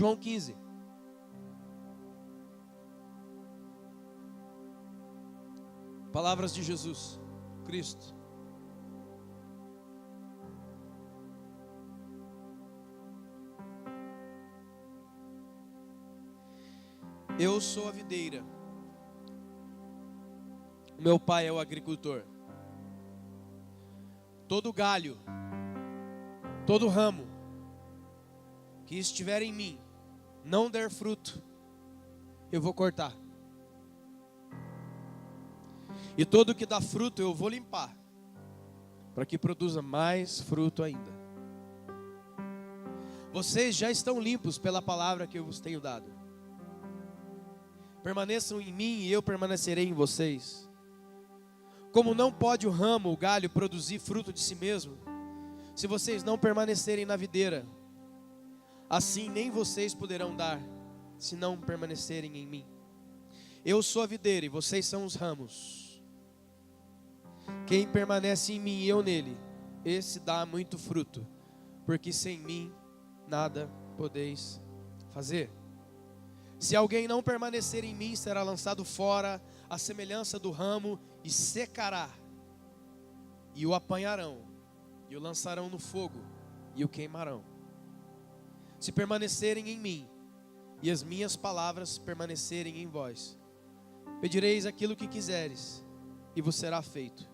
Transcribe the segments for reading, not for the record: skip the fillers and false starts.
João 15. Palavras de Jesus Cristo. Eu sou a videira, o meu pai é o agricultor. Todo galho, todo ramo que estiver em mim, não der fruto, eu vou cortar. E todo que dá fruto eu vou limpar, para que produza mais fruto ainda. Vocês já estão limpos pela palavra que eu vos tenho dado. Permaneçam em mim e eu permanecerei em vocês. Como não pode o ramo, o galho, produzir fruto de si mesmo, se vocês não permanecerem na videira, assim nem vocês poderão dar, se não permanecerem em mim. Eu sou a videira e vocês são os ramos. Quem permanece em mim e eu nele, esse dá muito fruto, porque sem mim nada podeis fazer. Se alguém não permanecer em mim, será lançado fora, à semelhança do ramo, e secará. E o apanharão, e o lançarão no fogo, e o queimarão. Se permanecerem em mim, e as minhas palavras permanecerem em vós, pedireis aquilo que quiseres, e vos será feito.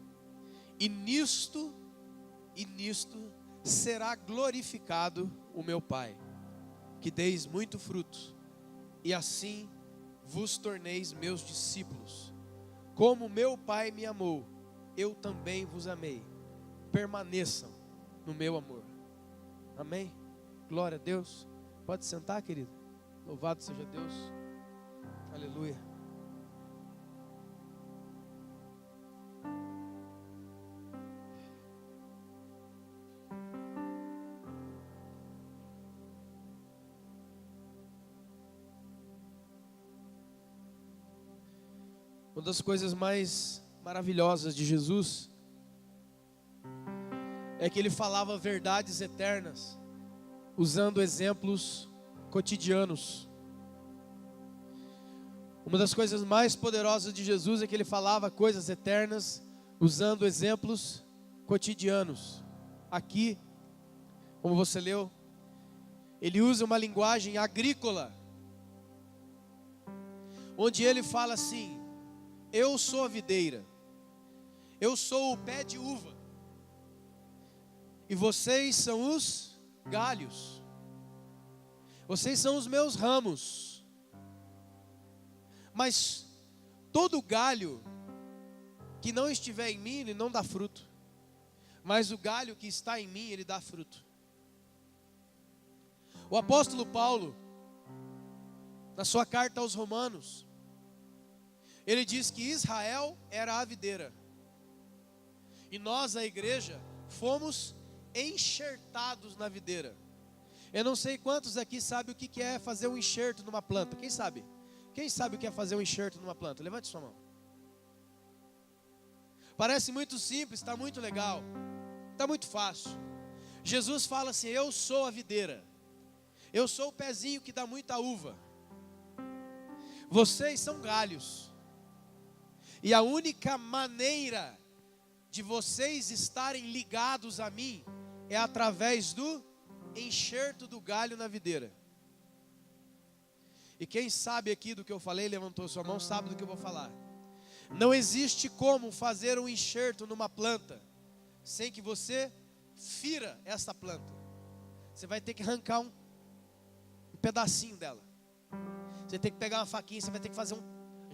E nisto será glorificado o meu Pai, que deis muito fruto, e assim vos torneis meus discípulos. Como meu Pai me amou, eu também vos amei. Permaneçam no meu amor. Amém? Glória a Deus. Pode sentar, querido. Louvado seja Deus. Aleluia. Uma das coisas mais maravilhosas de Jesus é que ele falava verdades eternas, usando exemplos cotidianos. Uma das coisas mais poderosas de Jesus é que ele falava coisas eternas, usando exemplos cotidianos. Aqui, como você leu, ele usa uma linguagem agrícola, onde ele fala assim: eu sou a videira, eu sou o pé de uva, e vocês são os galhos, vocês são os meus ramos. Mas todo galho que não estiver em mim, ele não dá fruto, mas o galho que está em mim, ele dá fruto. O apóstolo Paulo, na sua carta aos Romanos, ele diz que Israel era a videira, e nós, a igreja, fomos enxertados na videira. Eu não sei quantos aqui sabem o que é fazer um enxerto numa planta. Quem sabe? Quem sabe o que é fazer um enxerto numa planta? Levante sua mão. Parece muito simples, está muito legal, está muito fácil. Jesus fala assim: eu sou a videira, eu sou o pezinho que dá muita uva, vocês são galhos. E a única maneira de vocês estarem ligados a mim é através do enxerto do galho na videira. E quem sabe aqui do que eu falei, levantou sua mão, sabe do que eu vou falar. Não existe como fazer um enxerto numa planta sem que você fira essa planta. Você vai ter que arrancar um pedacinho dela. Você tem que pegar uma faquinha, você vai ter que fazer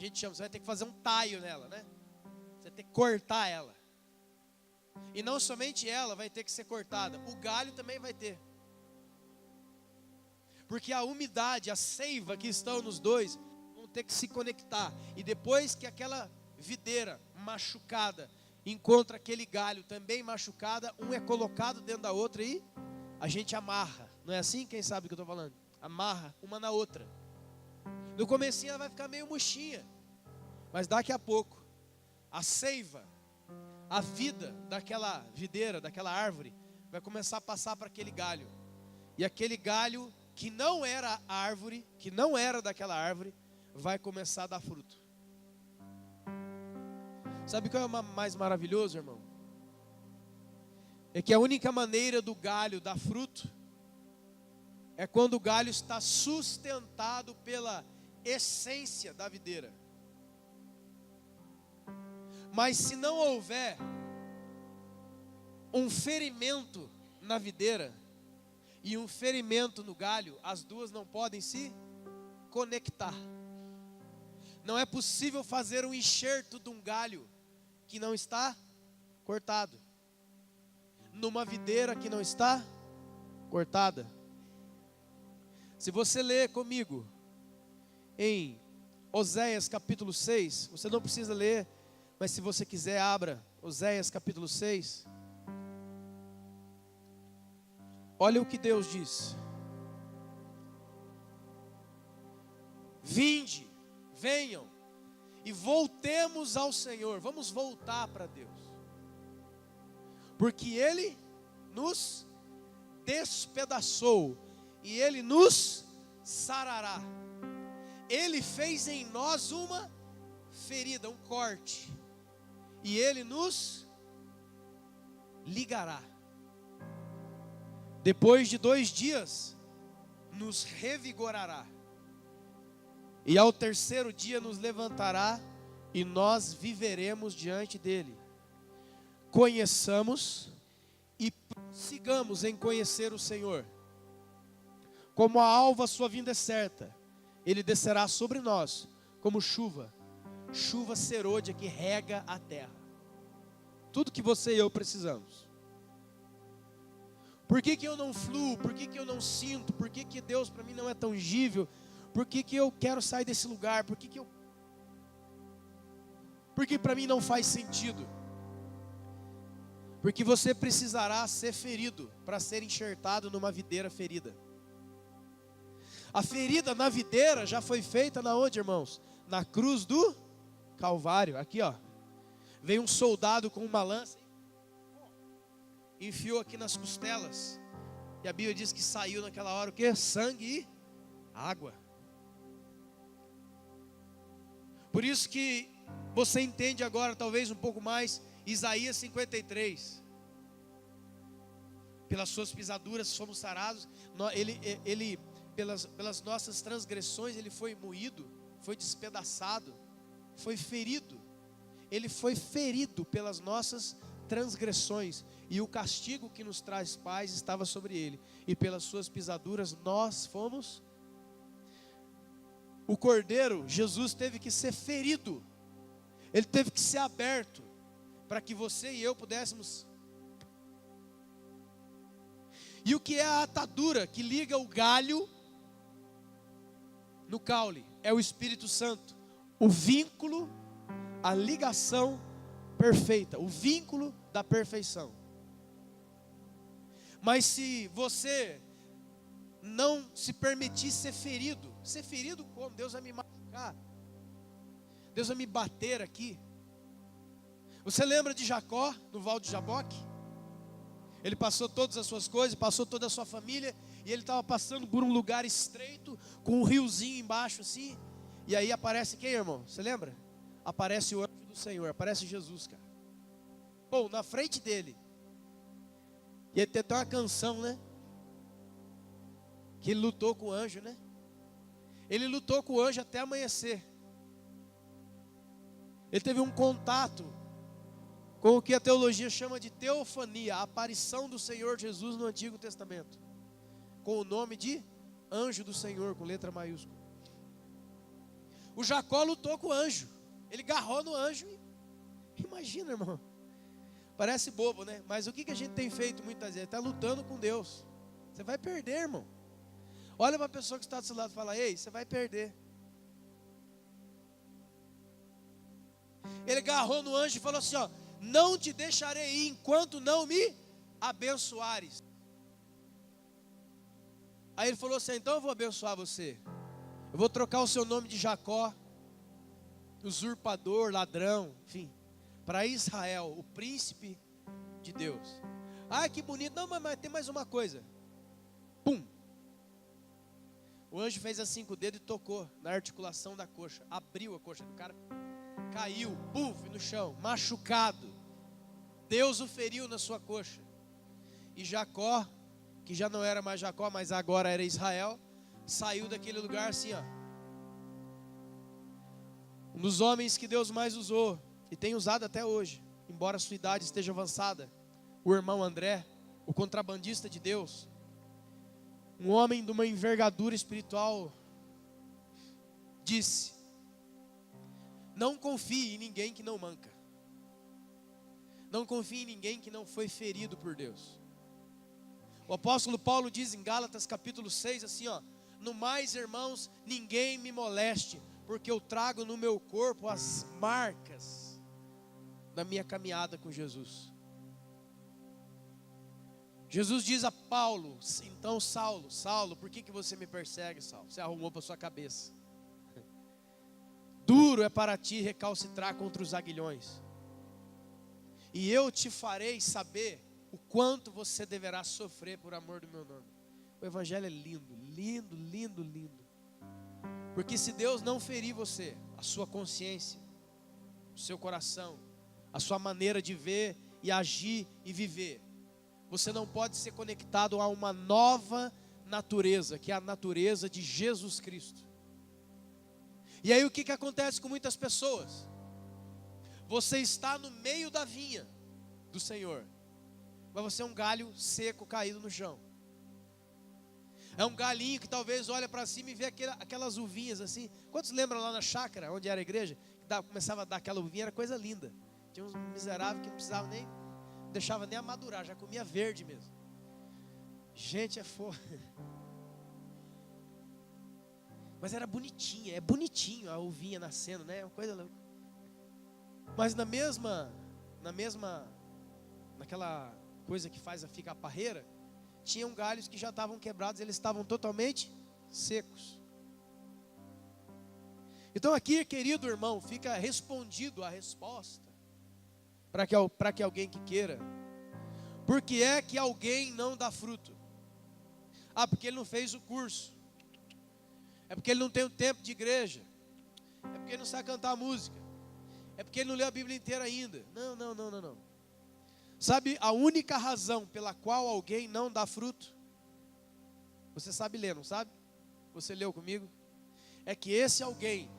você vai ter que fazer um taio nela, né? Você vai ter que cortar ela. E não somente ela vai ter que ser cortada, o galho também vai ter. Porque a umidade, a seiva que estão nos dois, vão ter que se conectar. E depois que aquela videira machucada encontra aquele galho também machucada, um é colocado dentro da outra e a gente amarra. Não é assim? Quem sabe o que eu estou falando? Amarra uma na outra. No comecinho ela vai ficar meio murchinha, mas daqui a pouco a seiva, a vida daquela videira, daquela árvore, vai começar a passar para aquele galho. E aquele galho que não era árvore, que não era daquela árvore, vai começar a dar fruto. Sabe o que é mais maravilhoso, irmão? É que a única maneira do galho dar fruto é quando o galho está sustentado pela essência da videira. Mas se não houver um ferimento na videira e um ferimento no galho, as duas não podem se conectar. Não é possível fazer um enxerto de um galho que não está cortado numa videira que não está cortada. Se você ler comigo em Oséias capítulo 6, você não precisa ler, mas se você quiser, abra Oséias capítulo 6. Olha o que Deus diz: vinde, venham e voltemos ao Senhor. Vamos voltar para Deus, porque Ele nos despedaçou e Ele nos sarará. Ele fez em nós uma ferida, um corte, e Ele nos ligará. Depois de 2 dias, nos revigorará. E ao 3º dia nos levantará, e nós viveremos diante dele. Conheçamos e prossigamos em conhecer o Senhor. Como a alva, sua vinda é certa. Ele descerá sobre nós como chuva, chuva serôdia que rega a terra. Tudo que você e eu precisamos. Por que eu não fluo? Por que eu não sinto? Por que Deus para mim não é tangível? Por que eu quero sair desse lugar? Porque para mim não faz sentido. Porque você precisará ser ferido para ser enxertado numa videira ferida. A ferida na videira já foi feita na onde, irmãos? Na cruz do Calvário. Aqui, ó. Veio um soldado com uma lança, enfiou aqui nas costelas. E a Bíblia diz que saiu naquela hora o quê? Sangue e água. Por isso que você entende agora, talvez um pouco mais, Isaías 53. Pelas suas pisaduras fomos sarados. Ele pelas nossas transgressões, ele foi moído, foi despedaçado, foi ferido. Ele foi ferido pelas nossas transgressões, e o castigo que nos traz paz estava sobre ele, e pelas suas pisaduras nós fomos. O Cordeiro, Jesus, teve que ser ferido, ele teve que ser aberto, para que você e eu pudéssemos. E o que é a atadura que liga o galho no caule? É o Espírito Santo, o vínculo, a ligação perfeita, o vínculo da perfeição. Mas se você não se permitir ser ferido como? Deus vai me machucar, Deus vai me bater aqui. Você lembra de Jacó, no Val de Jaboque? Ele passou todas as suas coisas, passou toda a sua família, e ele estava passando por um lugar estreito, com um riozinho embaixo assim, e aí aparece quem, irmão? Você lembra? Aparece o anjo do Senhor, aparece Jesus, cara. Bom, na frente dele. E ele tem até uma canção, né? Que ele lutou com o anjo, né? Ele lutou com o anjo até amanhecer. Ele teve um contato com o que a teologia chama de teofania, a aparição do Senhor Jesus no Antigo Testamento, com o nome de anjo do Senhor, com letra maiúscula. O Jacó lutou com o anjo, ele agarrou no anjo. Imagina, irmão, parece bobo, né? Mas o que a gente tem feito muitas vezes? Está lutando com Deus. Você vai perder, irmão. Olha para a pessoa que está do seu lado e fala: ei, você vai perder. Ele agarrou no anjo e falou assim: ó, não te deixarei ir enquanto não me abençoares. Aí ele falou assim: então eu vou abençoar você. Eu vou trocar o seu nome de Jacó, usurpador, ladrão, enfim, para Israel, o príncipe de Deus. Ah, que bonito. Não, mas tem mais uma coisa. Pum. O anjo fez assim com o dedo e tocou na articulação da coxa. Abriu a coxa do cara. Caiu, buf, no chão, machucado. Deus o feriu na sua coxa. E Jacó, que já não era mais Jacó, mas agora era Israel, saiu daquele lugar assim, ó. Um dos homens que Deus mais usou, e tem usado até hoje, embora a sua idade esteja avançada, o irmão André, o contrabandista de Deus, um homem de uma envergadura espiritual, disse: não confie em ninguém que não manca. Não confie em ninguém que não foi ferido por Deus. O apóstolo Paulo diz em Gálatas capítulo 6 assim, ó: no mais, irmãos, ninguém me moleste, porque eu trago no meu corpo as marcas da minha caminhada com Jesus. Jesus diz a Paulo: então Saulo, por que você me persegue, Saulo? Você arrumou para sua cabeça. Duro é para ti recalcitrar contra os aguilhões, e eu te farei saber o quanto você deverá sofrer por amor do meu nome. O evangelho é lindo, lindo, lindo, lindo. Porque se Deus não ferir você, a sua consciência, o seu coração, a sua maneira de ver e agir e viver, você não pode ser conectado a uma nova natureza, que é a natureza de Jesus Cristo. E aí o que acontece com muitas pessoas? Você está no meio da vinha do Senhor, mas você é um galho seco caído no chão. É um galinho que talvez olha para cima e vê aquelas uvinhas assim. Quantos lembram lá na chácara, onde era a igreja, que começava a dar aquela uvinha, era coisa linda. Tinha uns miseráveis que não precisavam nem, deixava nem amadurar, já comia verde mesmo. Gente, é foda. Mas era bonitinha, é bonitinho a uvinha nascendo, né? Uma coisa louca. Mas naquela coisa que fica a parreira, tinham galhos que já estavam quebrados, eles estavam totalmente secos. Então aqui, querido irmão, fica respondido a resposta, para que alguém que queira. Por que é que alguém não dá fruto? Ah, porque ele não fez o curso. É porque ele não tem o tempo de igreja. É porque ele não sabe cantar música. É porque ele não leu a Bíblia inteira ainda. Não. Sabe a única razão pela qual alguém não dá fruto? Você sabe ler, não sabe? Você leu comigo? É que esse alguém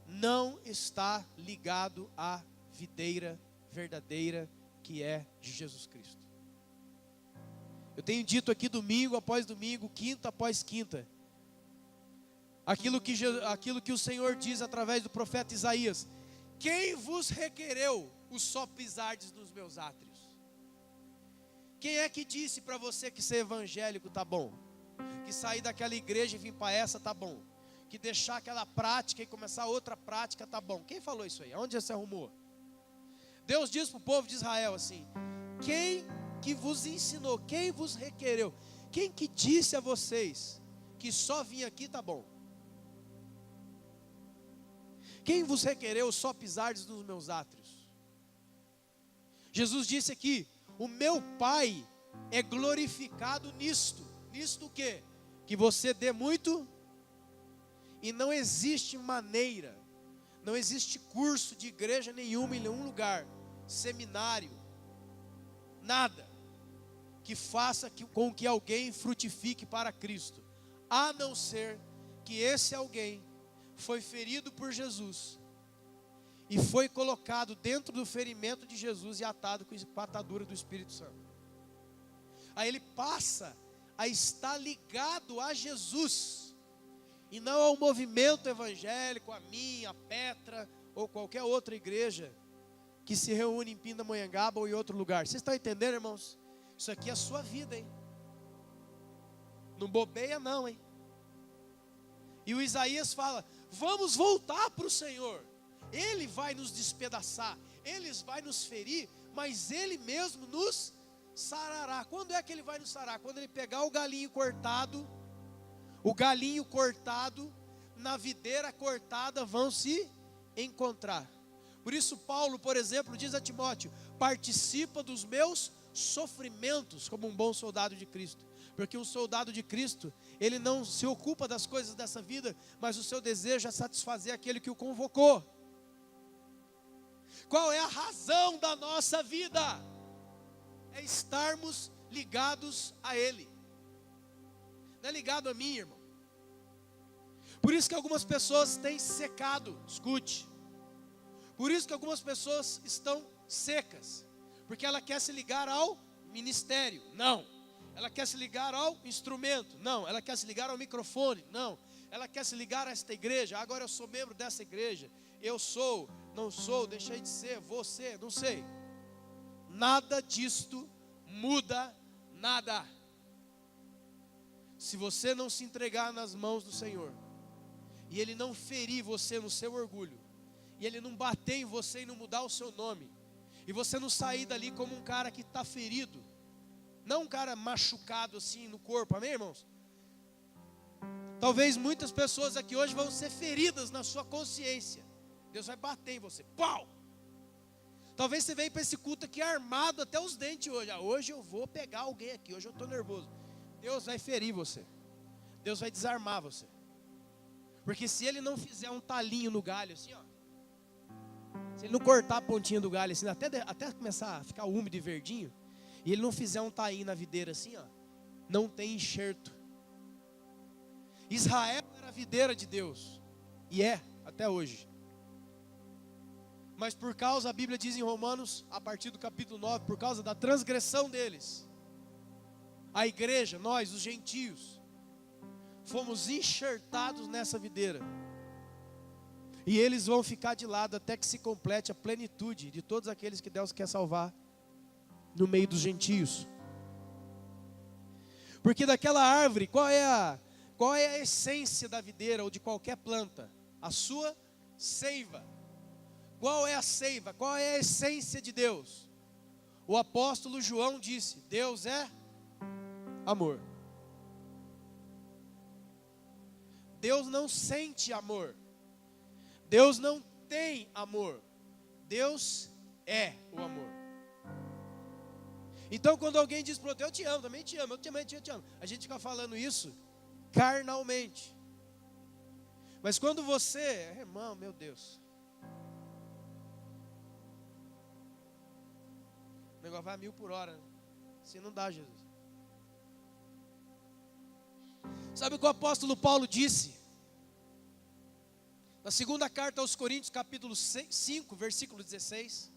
não está ligado à videira verdadeira, que é de Jesus Cristo. Eu tenho dito aqui domingo após domingo, quinta após quinta, aquilo que o Senhor diz através do profeta Isaías: quem vos requereu o só pisardes nos meus átrios? Quem é que disse para você que ser evangélico tá bom? Que sair daquela igreja e vir para essa tá bom? Que deixar aquela prática e começar outra prática tá bom? Quem falou isso aí? Aonde você arrumou? Deus diz para o povo de Israel assim: quem que vos ensinou? Quem vos requereu? Quem que disse a vocês que só vir aqui tá bom? Quem vos requereu só pisardes nos meus átrios? Jesus disse aqui: o meu Pai é glorificado nisto. Nisto o quê? Que você dê muito. E não existe maneira, não existe curso de igreja nenhuma em nenhum lugar, seminário, nada, que faça com que alguém frutifique para Cristo, a não ser que esse alguém foi ferido por Jesus e foi colocado dentro do ferimento de Jesus e atado com a atadura do Espírito Santo. Aí ele passa a estar ligado a Jesus e não ao movimento evangélico, a minha, a Petra ou qualquer outra igreja que se reúne em Pindamonhangaba ou em outro lugar. Vocês estão entendendo, irmãos? Isso aqui é a sua vida, hein? Não bobeia não, hein? E o Isaías fala: vamos voltar para o Senhor. Ele vai nos despedaçar, Ele vai nos ferir, mas Ele mesmo nos sarará. Quando é que Ele vai nos sarar? Quando Ele pegar o galinho cortado na videira cortada vão se encontrar. Por isso Paulo, por exemplo, diz a Timóteo: participa dos meus sofrimentos como um bom soldado de Cristo. Porque um soldado de Cristo, ele não se ocupa das coisas dessa vida, mas o seu desejo é satisfazer aquele que o convocou. Qual é a razão da nossa vida? É estarmos ligados a Ele. Não é ligado a mim, irmão. Por isso que algumas pessoas têm secado, escute. Por isso que algumas pessoas estão secas. Porque ela quer se ligar ao ministério, não. Ela quer se ligar ao instrumento, não. Ela quer se ligar ao microfone, não. Ela quer se ligar a esta igreja, agora eu sou membro dessa igreja. Eu sou, não sou, deixei de ser, vou ser, não sei. Nada disto muda nada. Se você não se entregar nas mãos do Senhor, e Ele não ferir você no seu orgulho, e Ele não bater em você e não mudar o seu nome, e você não sair dali como um cara que está ferido, não um cara machucado assim no corpo, amém, irmãos? Talvez muitas pessoas aqui hoje vão ser feridas na sua consciência. Deus vai bater em você, pau! Talvez você venha para esse culto aqui armado até os dentes hoje. Hoje eu vou pegar alguém aqui, hoje eu estou nervoso. Deus vai ferir você. Deus vai desarmar você. Porque se Ele não fizer um talinho no galho assim, ó, se Ele não cortar a pontinha do galho assim, até começar a ficar úmido e verdinho, e Ele não fizer um tainho na videira assim, ó, não tem enxerto. Israel era a videira de Deus, e é até hoje. Mas por causa, a Bíblia diz em Romanos, a partir do capítulo 9, por causa da transgressão deles, a igreja, nós, os gentios, fomos enxertados nessa videira. E eles vão ficar de lado até que se complete a plenitude de todos aqueles que Deus quer salvar no meio dos gentios. Porque daquela árvore, qual é a essência da videira ou de qualquer planta? A sua seiva. Qual é a seiva? Qual é a essência de Deus? O apóstolo João disse: Deus é amor. Deus não sente amor. Deus não tem amor. Deus é o amor. Então quando alguém diz para o outro: eu te amo, também te amo, eu também te amo, a gente fica falando isso carnalmente. Mas quando você, irmão, meu Deus, o negócio vai a 1000 por hora, né? Assim não dá, Jesus. Sabe o que o apóstolo Paulo disse? Na segunda carta aos Coríntios, capítulo 5, versículo 16.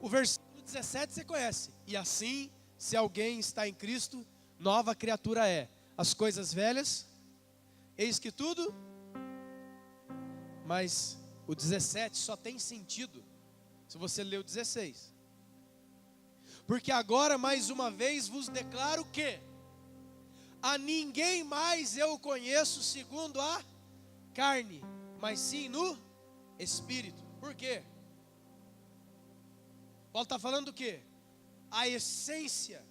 O versículo 17 você conhece. E assim, se alguém está em Cristo, nova criatura é. As coisas velhas, eis que tudo. Mas o 17 só tem sentido se você ler o 16. Porque agora mais uma vez vos declaro que a ninguém mais eu conheço segundo a carne, mas sim no Espírito. Por quê? Paulo está falando do quê? A essência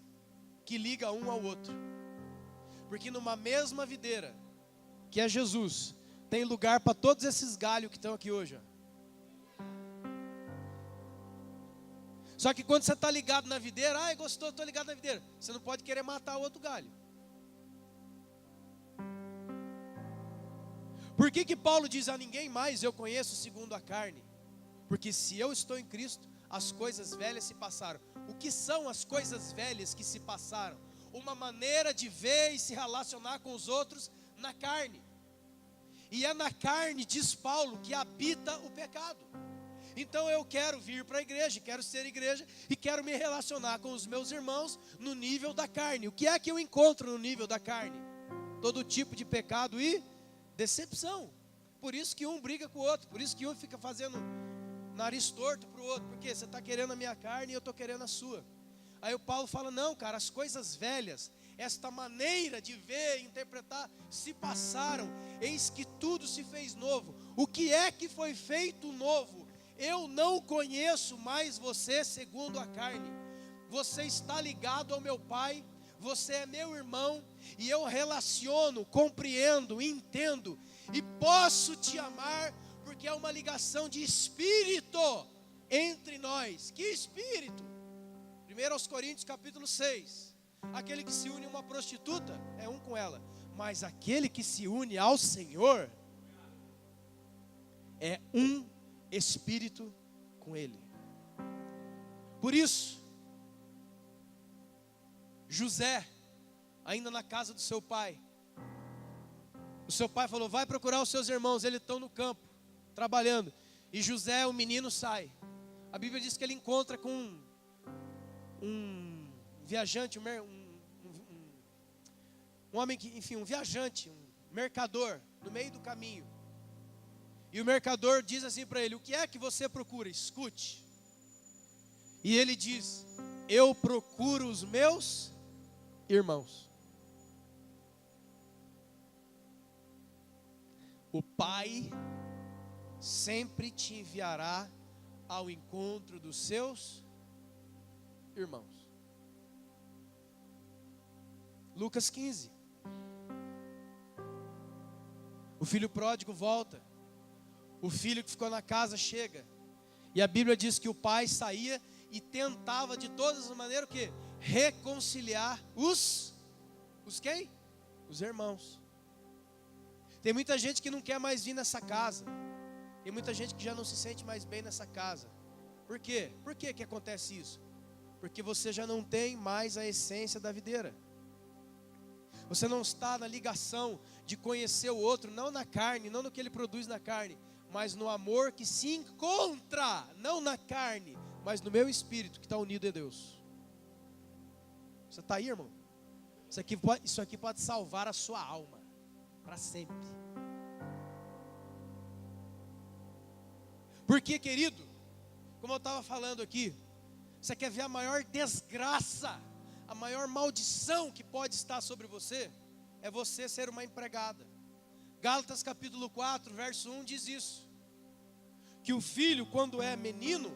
que liga um ao outro. Porque numa mesma videira, que é Jesus, tem lugar para todos esses galhos que estão aqui hoje, ó. Só que quando você está ligado na videira, gostou, estou ligado na videira, você não pode querer matar o outro galho. Por que Paulo diz: a ninguém mais eu conheço segundo a carne? Porque se eu estou em Cristo, as coisas velhas se passaram. O que são as coisas velhas que se passaram? Uma maneira de ver e se relacionar com os outros na carne. E é na carne, diz Paulo, que habita o pecado. Então eu quero vir para a igreja, quero ser igreja e quero me relacionar com os meus irmãos no nível da carne. O que é que eu encontro no nível da carne? Todo tipo de pecado e decepção. Por isso que um briga com o outro, por isso que um fica fazendo nariz torto para o outro, porque você está querendo a minha carne e eu estou querendo a sua. Aí o Paulo fala: não, cara, as coisas velhas, esta maneira de ver e interpretar se passaram, eis que tudo se fez novo. O que é que foi feito novo? Eu não conheço mais você segundo a carne. Você está ligado ao meu Pai, você é meu irmão, e eu relaciono, compreendo, entendo, e posso te amar, porque é uma ligação de espírito entre nós. Que espírito? 1 aos Coríntios capítulo 6. Aquele que se une a uma prostituta é um com ela. Mas aquele que se une ao Senhor é um espírito com Ele. Por isso, José, ainda na casa do seu pai, o seu pai falou: vai procurar os seus irmãos, eles estão no campo, trabalhando. E José, o menino, sai. A Bíblia diz que ele encontra com um viajante, um homem que, enfim, um viajante, um mercador, no meio do caminho. E o mercador diz assim para ele: o que é que você procura? Escute. E ele diz: eu procuro os meus irmãos. O Pai sempre te enviará ao encontro dos seus irmãos. Lucas 15. O filho pródigo volta. O filho que ficou na casa chega. E a Bíblia diz que o pai saía e tentava de todas as maneiras o quê? Reconciliar os quem? Os irmãos. Tem muita gente que não quer mais vir nessa casa. Tem muita gente que já não se sente mais bem nessa casa. Por quê? Por que que acontece isso? Porque você já não tem mais a essência da videira. Você não está na ligação de conhecer o outro, não na carne, não no que ele produz na carne, mas no amor que se encontra, não na carne, mas no meu espírito que está unido a Deus. Você está aí, irmão? Isso aqui pode salvar a sua alma para sempre. Porque, querido, como eu estava falando aqui, você quer ver a maior desgraça, a maior maldição que pode estar sobre você? É você ser uma empregada. Gálatas capítulo 4, verso 1 diz isso: que o filho, quando é menino,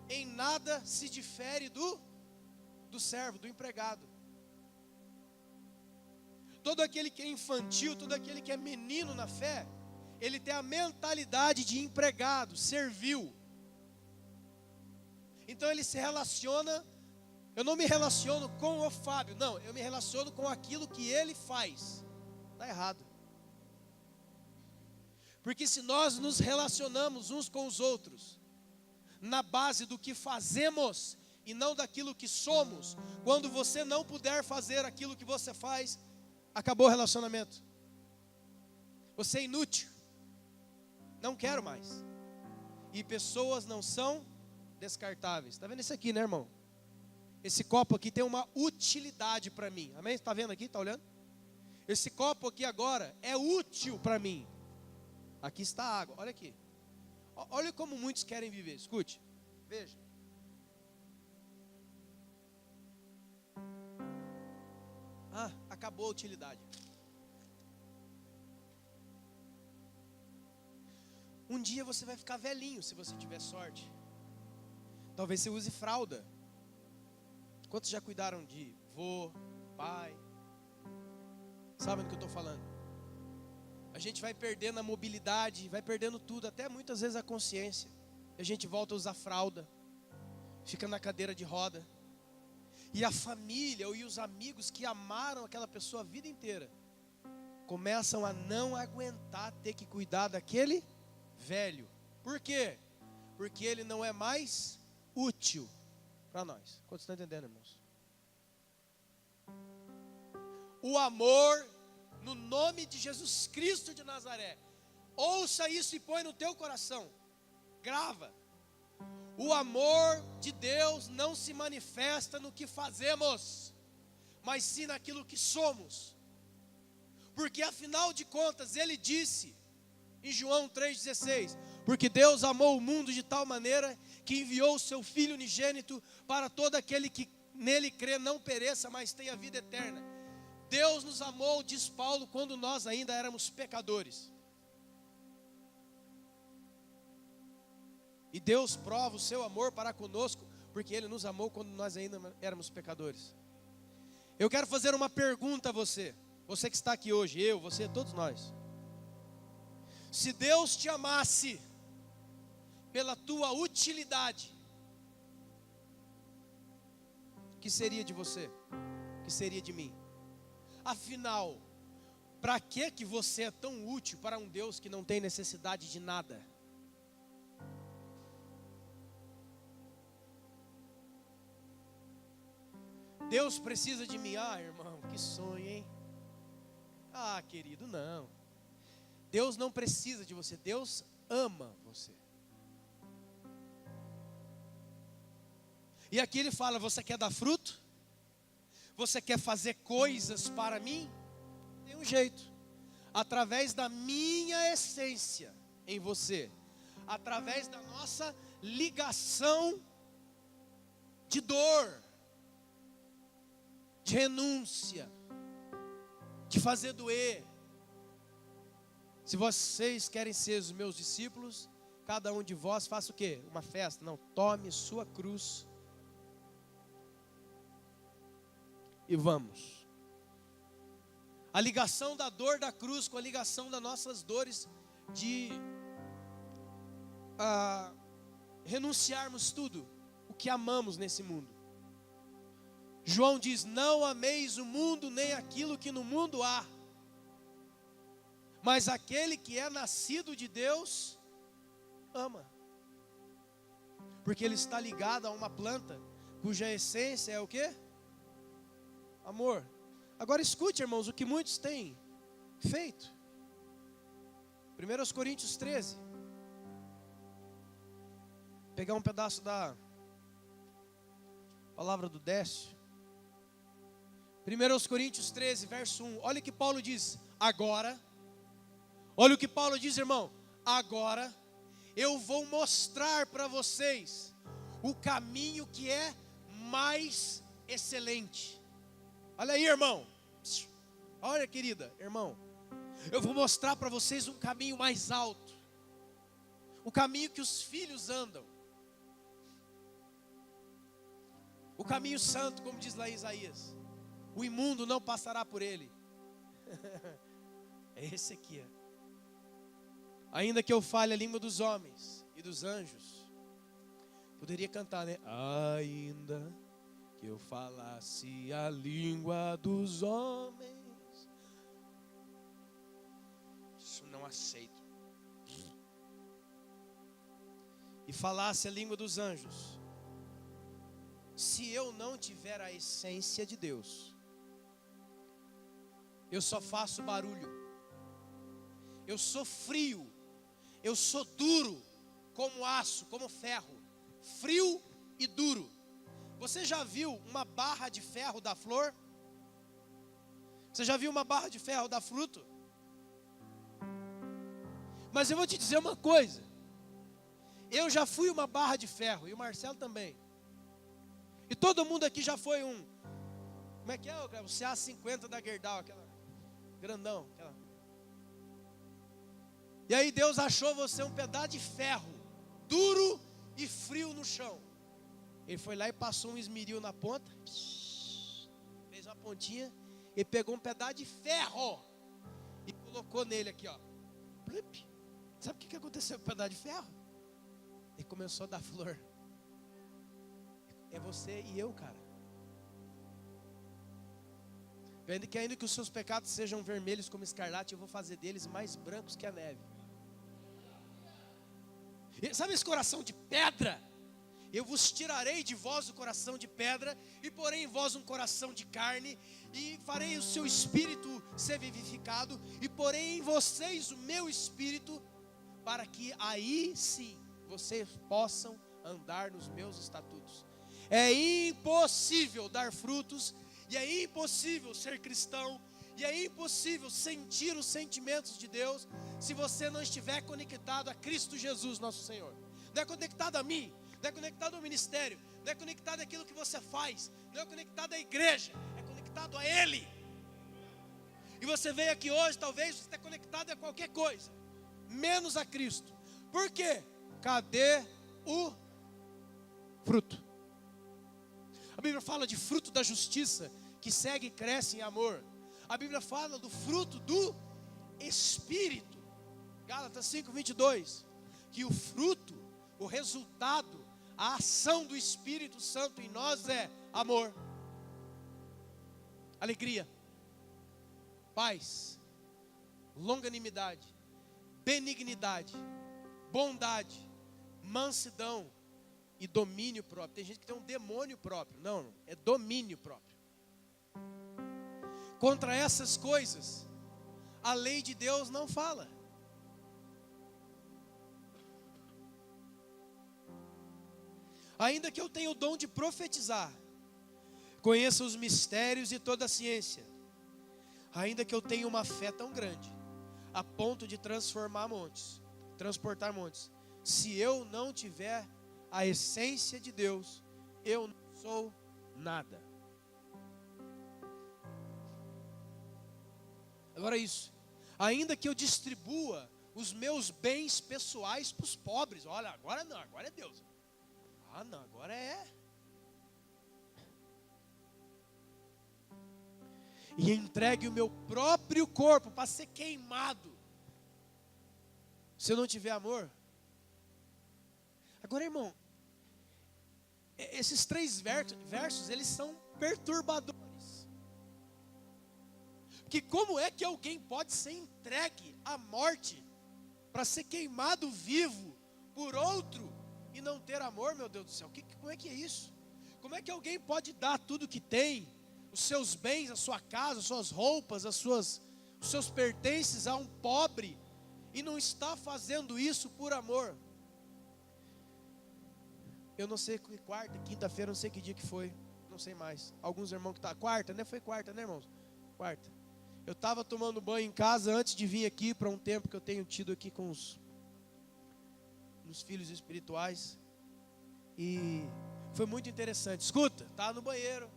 em nada se difere do servo, do empregado. Todo aquele que é infantil, todo aquele que é menino na fé, ele tem a mentalidade de empregado, servil. Então ele se relaciona. Eu não me relaciono com o Fábio, não, eu me relaciono com aquilo que ele faz. Está errado. Porque se nós nos relacionamos uns com os outros na base do que fazemos e não daquilo que somos, quando você não puder fazer aquilo que você faz, acabou o relacionamento. Você é inútil. Não quero mais. E pessoas não são descartáveis. Está vendo isso aqui, né, irmão? Esse copo aqui tem uma utilidade para mim. Amém? Está vendo aqui? Está olhando? Esse copo aqui agora é útil para mim. Aqui está a água. Olha aqui. Olha como muitos querem viver. Escute. Veja. Acabou a utilidade. Um dia você vai ficar velhinho, se você tiver sorte. Talvez você use fralda. Quantos já cuidaram de vô, pai? Sabem do que eu estou falando? A gente vai perdendo a mobilidade, vai perdendo tudo, até muitas vezes a consciência. E a gente volta a usar fralda, fica na cadeira de roda. E a família e os amigos que amaram aquela pessoa a vida inteira começam a não aguentar ter que cuidar daquele velho. Por quê? Porque ele não é mais útil para nós. Quantos estão entendendo, irmãos? O amor no nome de Jesus Cristo de Nazaré. Ouça isso e põe no teu coração. Grava. O amor de Deus não se manifesta no que fazemos, mas sim naquilo que somos. Porque afinal de contas, ele disse em João 3,16: porque Deus amou o mundo de tal maneira que enviou o seu Filho unigênito para todo aquele que nele crê não pereça, mas tenha vida eterna. Deus nos amou, diz Paulo, quando nós ainda éramos pecadores. E Deus prova o seu amor para conosco, porque Ele nos amou quando nós ainda éramos pecadores. Eu quero fazer uma pergunta a você. Você que está aqui hoje, eu, você, todos nós. Se Deus te amasse pela tua utilidade, o que seria de você? que seria de mim? Afinal, para que você é tão útil para um Deus que não tem necessidade de nada? Deus precisa de mim. Ah, irmão, que sonho, hein? Ah, querido, não. Deus não precisa de você, Deus ama você. E aqui ele fala: você quer dar fruto? Você quer fazer coisas para mim? Tem um jeito. Através da minha essência em você. Através da nossa ligação de dor, de renúncia, de fazer doer. Se vocês querem ser os meus discípulos, cada um de vós faça o quê? Uma festa? Não, tome sua cruz e vamos. A ligação da dor da cruz com a ligação das nossas dores de renunciarmos tudo o que amamos nesse mundo. João diz: não ameis o mundo nem aquilo que no mundo há, mas aquele que é nascido de Deus ama, porque ele está ligado a uma planta cuja essência é o quê? Amor. Agora escute, irmãos, o que muitos têm feito. 1 Coríntios 13. Pegar um pedaço da palavra do Décio. 1 Coríntios 13, verso 1. Olha o que Paulo diz. Agora, olha o que Paulo diz, irmão. Agora eu vou mostrar para vocês o caminho que é mais excelente. Olha aí, irmão. Olha, querida, irmão. Eu vou mostrar para vocês um caminho mais alto. O caminho que os filhos andam. O caminho santo, como diz lá em Isaías. O imundo não passará por ele. É esse aqui. Ainda que eu fale a língua dos homens e dos anjos. Poderia cantar, né? Ainda que eu falasse a língua dos homens. Isso não aceito. E falasse a língua dos anjos. Se eu não tiver a essência de Deus, eu só faço barulho. Eu sou frio. Eu sou duro como aço, como ferro. Frio e duro. Você já viu uma barra de ferro dar flor? Você já viu uma barra de ferro dar fruto? Mas eu vou te dizer uma coisa. Eu já fui uma barra de ferro, e o Marcelo também. E todo mundo aqui já foi um. Como é que é? O CA50 da Gerdau, aquela grandão. Aquela. E aí Deus achou você um pedaço de ferro, duro e frio no chão. Ele foi lá e passou um esmeril na ponta, fez uma pontinha, e pegou um pedaço de ferro e colocou nele aqui, ó. Sabe o que aconteceu com o pedaço de ferro? Ele começou a dar flor. É você e eu, cara. Ainda que os seus pecados sejam vermelhos como escarlate, eu vou fazer deles mais brancos que a neve. E sabe esse coração de pedra? Eu vos tirarei de vós o coração de pedra, e porei em vós um coração de carne, e farei o seu espírito ser vivificado, e porei em vocês o meu espírito, para que aí sim vocês possam andar nos meus estatutos. É impossível dar frutos, e é impossível ser cristão, e é impossível sentir os sentimentos de Deus, se você não estiver conectado a Cristo Jesus, nosso Senhor. Não é conectado a mim, não é conectado ao ministério, não é conectado àquilo que você faz, não é conectado à igreja, é conectado a Ele. E você veio aqui hoje, talvez você esteja conectado a qualquer coisa, menos a Cristo. Por quê? Cadê o fruto? A Bíblia fala de fruto da justiça, que segue e cresce em amor. A Bíblia fala do fruto do Espírito. Gálatas 5:22. Que o fruto, o resultado, a ação do Espírito Santo em nós é amor. alegria, paz, longanimidade, benignidade, bondade, mansidão e domínio próprio. Tem gente que tem um demônio próprio. Não, é domínio próprio. Contra essas coisas, a lei de Deus não fala. Ainda que eu tenha o dom de profetizar, conheça os mistérios e toda a ciência, ainda que eu tenha uma fé tão grande, a ponto de transportar montes, se eu não tiver a essência de Deus, eu não sou nada. Agora isso, ainda que eu distribua os meus bens pessoais para os pobres, olha, agora não, agora é Deus. Ah não, agora é. E entregue o meu próprio corpo para ser queimado, se eu não tiver amor. Agora, irmão, esses 3 versos, eles são perturbadores. Porque como é que alguém pode ser entregue à morte para ser queimado vivo por outro e não ter amor, meu Deus do céu? Como é que é isso? Como é que alguém pode dar tudo que tem, os seus bens, a sua casa, as suas roupas, os seus pertences a um pobre e não está fazendo isso por amor? Eu não sei que quarta, quinta-feira, não sei que dia que foi, não sei mais. Alguns irmãos que quarta, né? Foi quarta, né, irmãos? Quarta. Eu estava tomando banho em casa antes de vir aqui para um tempo que eu tenho tido aqui com os filhos espirituais. E foi muito interessante. Escuta, estava no banheiro,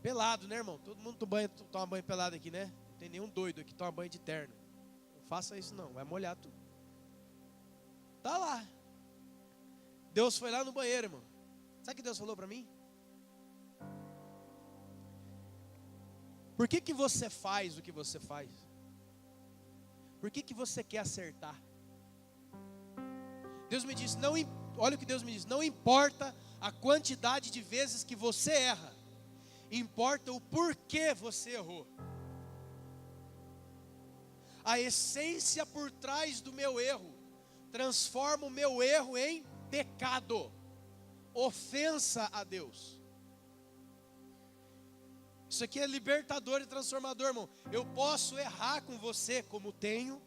pelado, né, irmão? Todo mundo toma banho pelado aqui, né? Não tem nenhum doido aqui que toma banho de terno. Não faça isso não, vai molhar tudo. Tá lá. Deus foi lá no banheiro, irmão. Sabe o que Deus falou para mim? Por que você faz o que você faz? Por que você quer acertar? Deus me disse, olha o que Deus me disse, não importa a quantidade de vezes que você erra, importa o porquê você errou. A essência por trás do meu erro transforma o meu erro em pecado, ofensa a Deus. Isso aqui é libertador e transformador, irmão. Eu posso errar com você como tenho,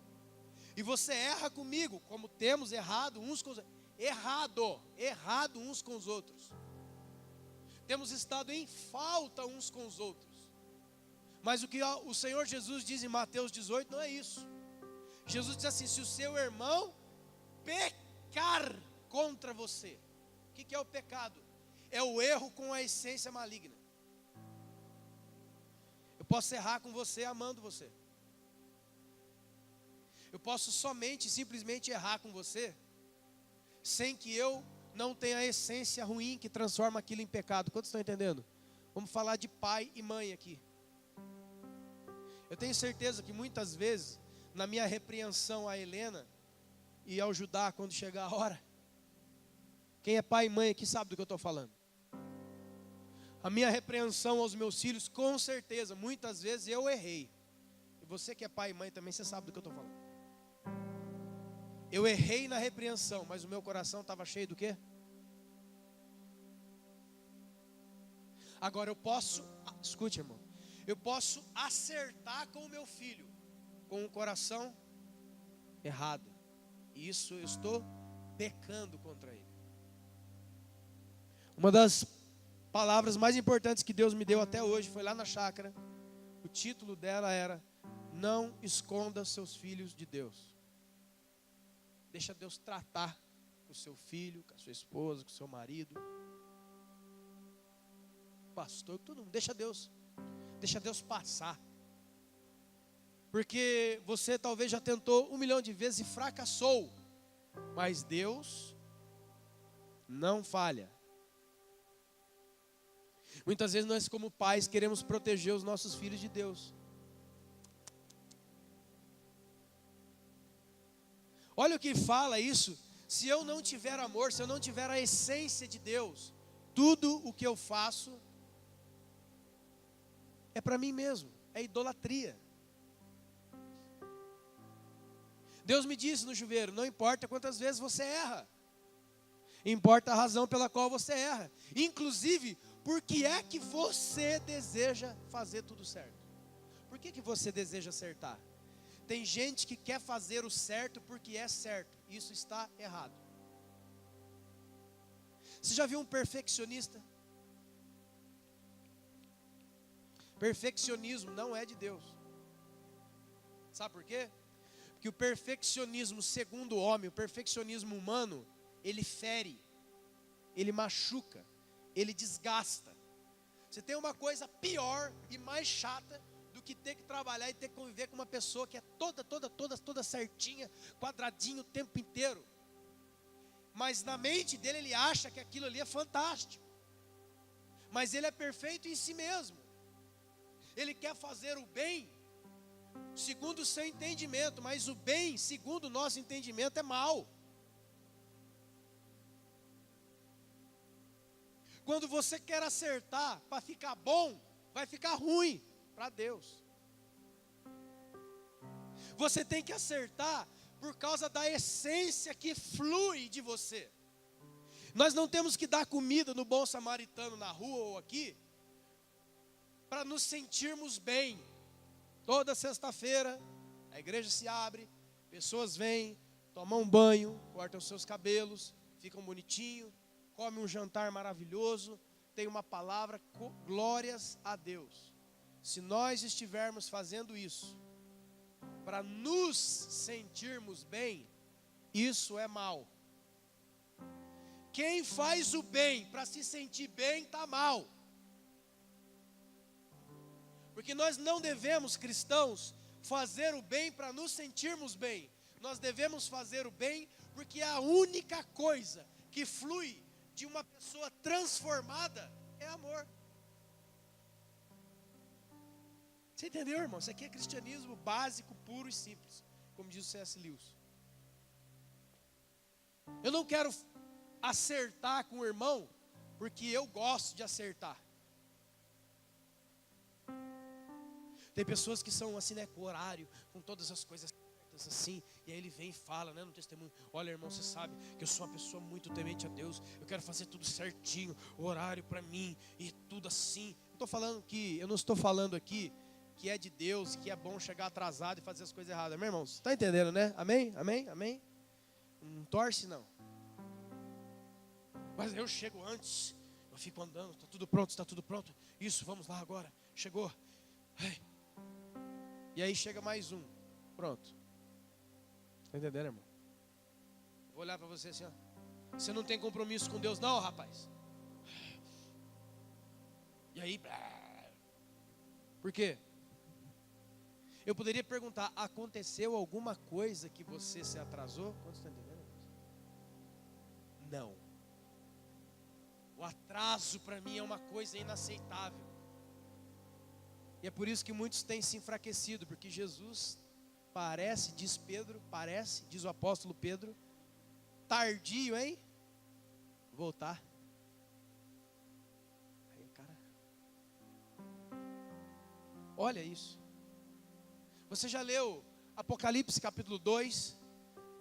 e você erra comigo como temos errado uns com os outros. Errado uns com os outros. Temos estado em falta uns com os outros. Mas o que o Senhor Jesus diz em Mateus 18 não é isso. Jesus diz assim: se o seu irmão pecar contra você. O que é o pecado? É o erro com a essência maligna. Eu posso errar com você amando você. Eu posso somente, simplesmente errar com você, sem que eu não tenha a essência ruim que transforma aquilo em pecado. Quantos estão entendendo? Vamos falar de pai e mãe aqui. Eu tenho certeza que muitas vezes, na minha repreensão a Helena e ao Judá, quando chegar a hora, quem é pai e mãe aqui sabe do que eu estou falando. A minha repreensão aos meus filhos, com certeza, muitas vezes eu errei. E você que é pai e mãe também, você sabe do que eu estou falando. Eu errei na repreensão, mas o meu coração estava cheio do quê? Agora eu posso, escute, irmão, eu posso acertar com o meu filho, com o coração errado. E isso eu estou pecando contra ele. Uma das palavras mais importantes que Deus me deu até hoje foi lá na chácara. O título dela era: não esconda seus filhos de Deus. Deixa Deus tratar com o seu filho, com a sua esposa, com o seu marido, pastor, com todo mundo. Deixa Deus passar. Porque você talvez já tentou 1 milhão de vezes e fracassou, mas Deus não falha. Muitas vezes nós, como pais, queremos proteger os nossos filhos de Deus. Olha o que fala isso: se eu não tiver amor, se eu não tiver a essência de Deus, tudo o que eu faço é para mim mesmo, é idolatria. Deus me disse no chuveiro, não importa quantas vezes você erra, importa a razão pela qual você erra. Inclusive, por que é que você deseja fazer tudo certo? Por que você deseja acertar? Tem gente que quer fazer o certo porque é certo. Isso está errado. Você já viu um perfeccionista? Perfeccionismo não é de Deus. Sabe por quê? Porque o perfeccionismo segundo o homem, o perfeccionismo humano, ele fere, ele machuca, ele desgasta. Você tem uma coisa pior e mais chata do que ter que trabalhar e ter que conviver com uma pessoa que é toda certinha, quadradinho o tempo inteiro. Mas na mente dele ele acha que aquilo ali é fantástico. Mas ele é perfeito em si mesmo. Ele quer fazer o bem segundo o seu entendimento, mas o bem, segundo o nosso entendimento, é mal. Quando você quer acertar para ficar bom, vai ficar ruim para Deus. Você tem que acertar por causa da essência que flui de você. Nós não temos que dar comida no bom samaritano na rua ou aqui para nos sentirmos bem. Toda sexta-feira a igreja se abre, pessoas vêm, tomam um banho, cortam seus cabelos, ficam bonitinhos, comem um jantar maravilhoso, tem uma palavra, glórias a Deus. Se nós estivermos fazendo isso para nos sentirmos bem, isso é mal. Quem faz o bem para se sentir bem está mal. Porque nós não devemos, cristãos, fazer o bem para nos sentirmos bem. Nós devemos fazer o bem porque a única coisa que flui de uma pessoa transformada é amor. Você entendeu, irmão? Isso aqui é cristianismo básico, puro e simples, como diz o C.S. Lewis. Eu não quero acertar com o irmão porque eu gosto de acertar. Tem pessoas que são assim, né, com horário, com todas as coisas certas assim, e aí ele vem e fala, né, no testemunho, olha irmão, você sabe que eu sou uma pessoa muito temente a Deus, eu quero fazer tudo certinho, horário para mim, e tudo assim. Eu não estou falando aqui que é de Deus, que é bom chegar atrasado e fazer as coisas erradas, meu irmão, você está entendendo, né? Amém? Amém? Amém? Não torce não. Mas eu chego antes, eu fico andando, está tudo pronto, isso, vamos lá agora, chegou, ai. E aí chega mais um. Pronto. Está entendendo, irmão? Vou olhar para você assim, ó. Você não tem compromisso com Deus não, rapaz? E aí, por quê? Eu poderia perguntar, aconteceu alguma coisa que você se atrasou? Quantos estão entendendo, irmãos? Não. O atraso para mim é uma coisa inaceitável. E é por isso que muitos têm se enfraquecido, porque Jesus parece, diz o apóstolo Pedro, tardio em voltar. Aí, cara, olha isso. Você já leu Apocalipse capítulo 2,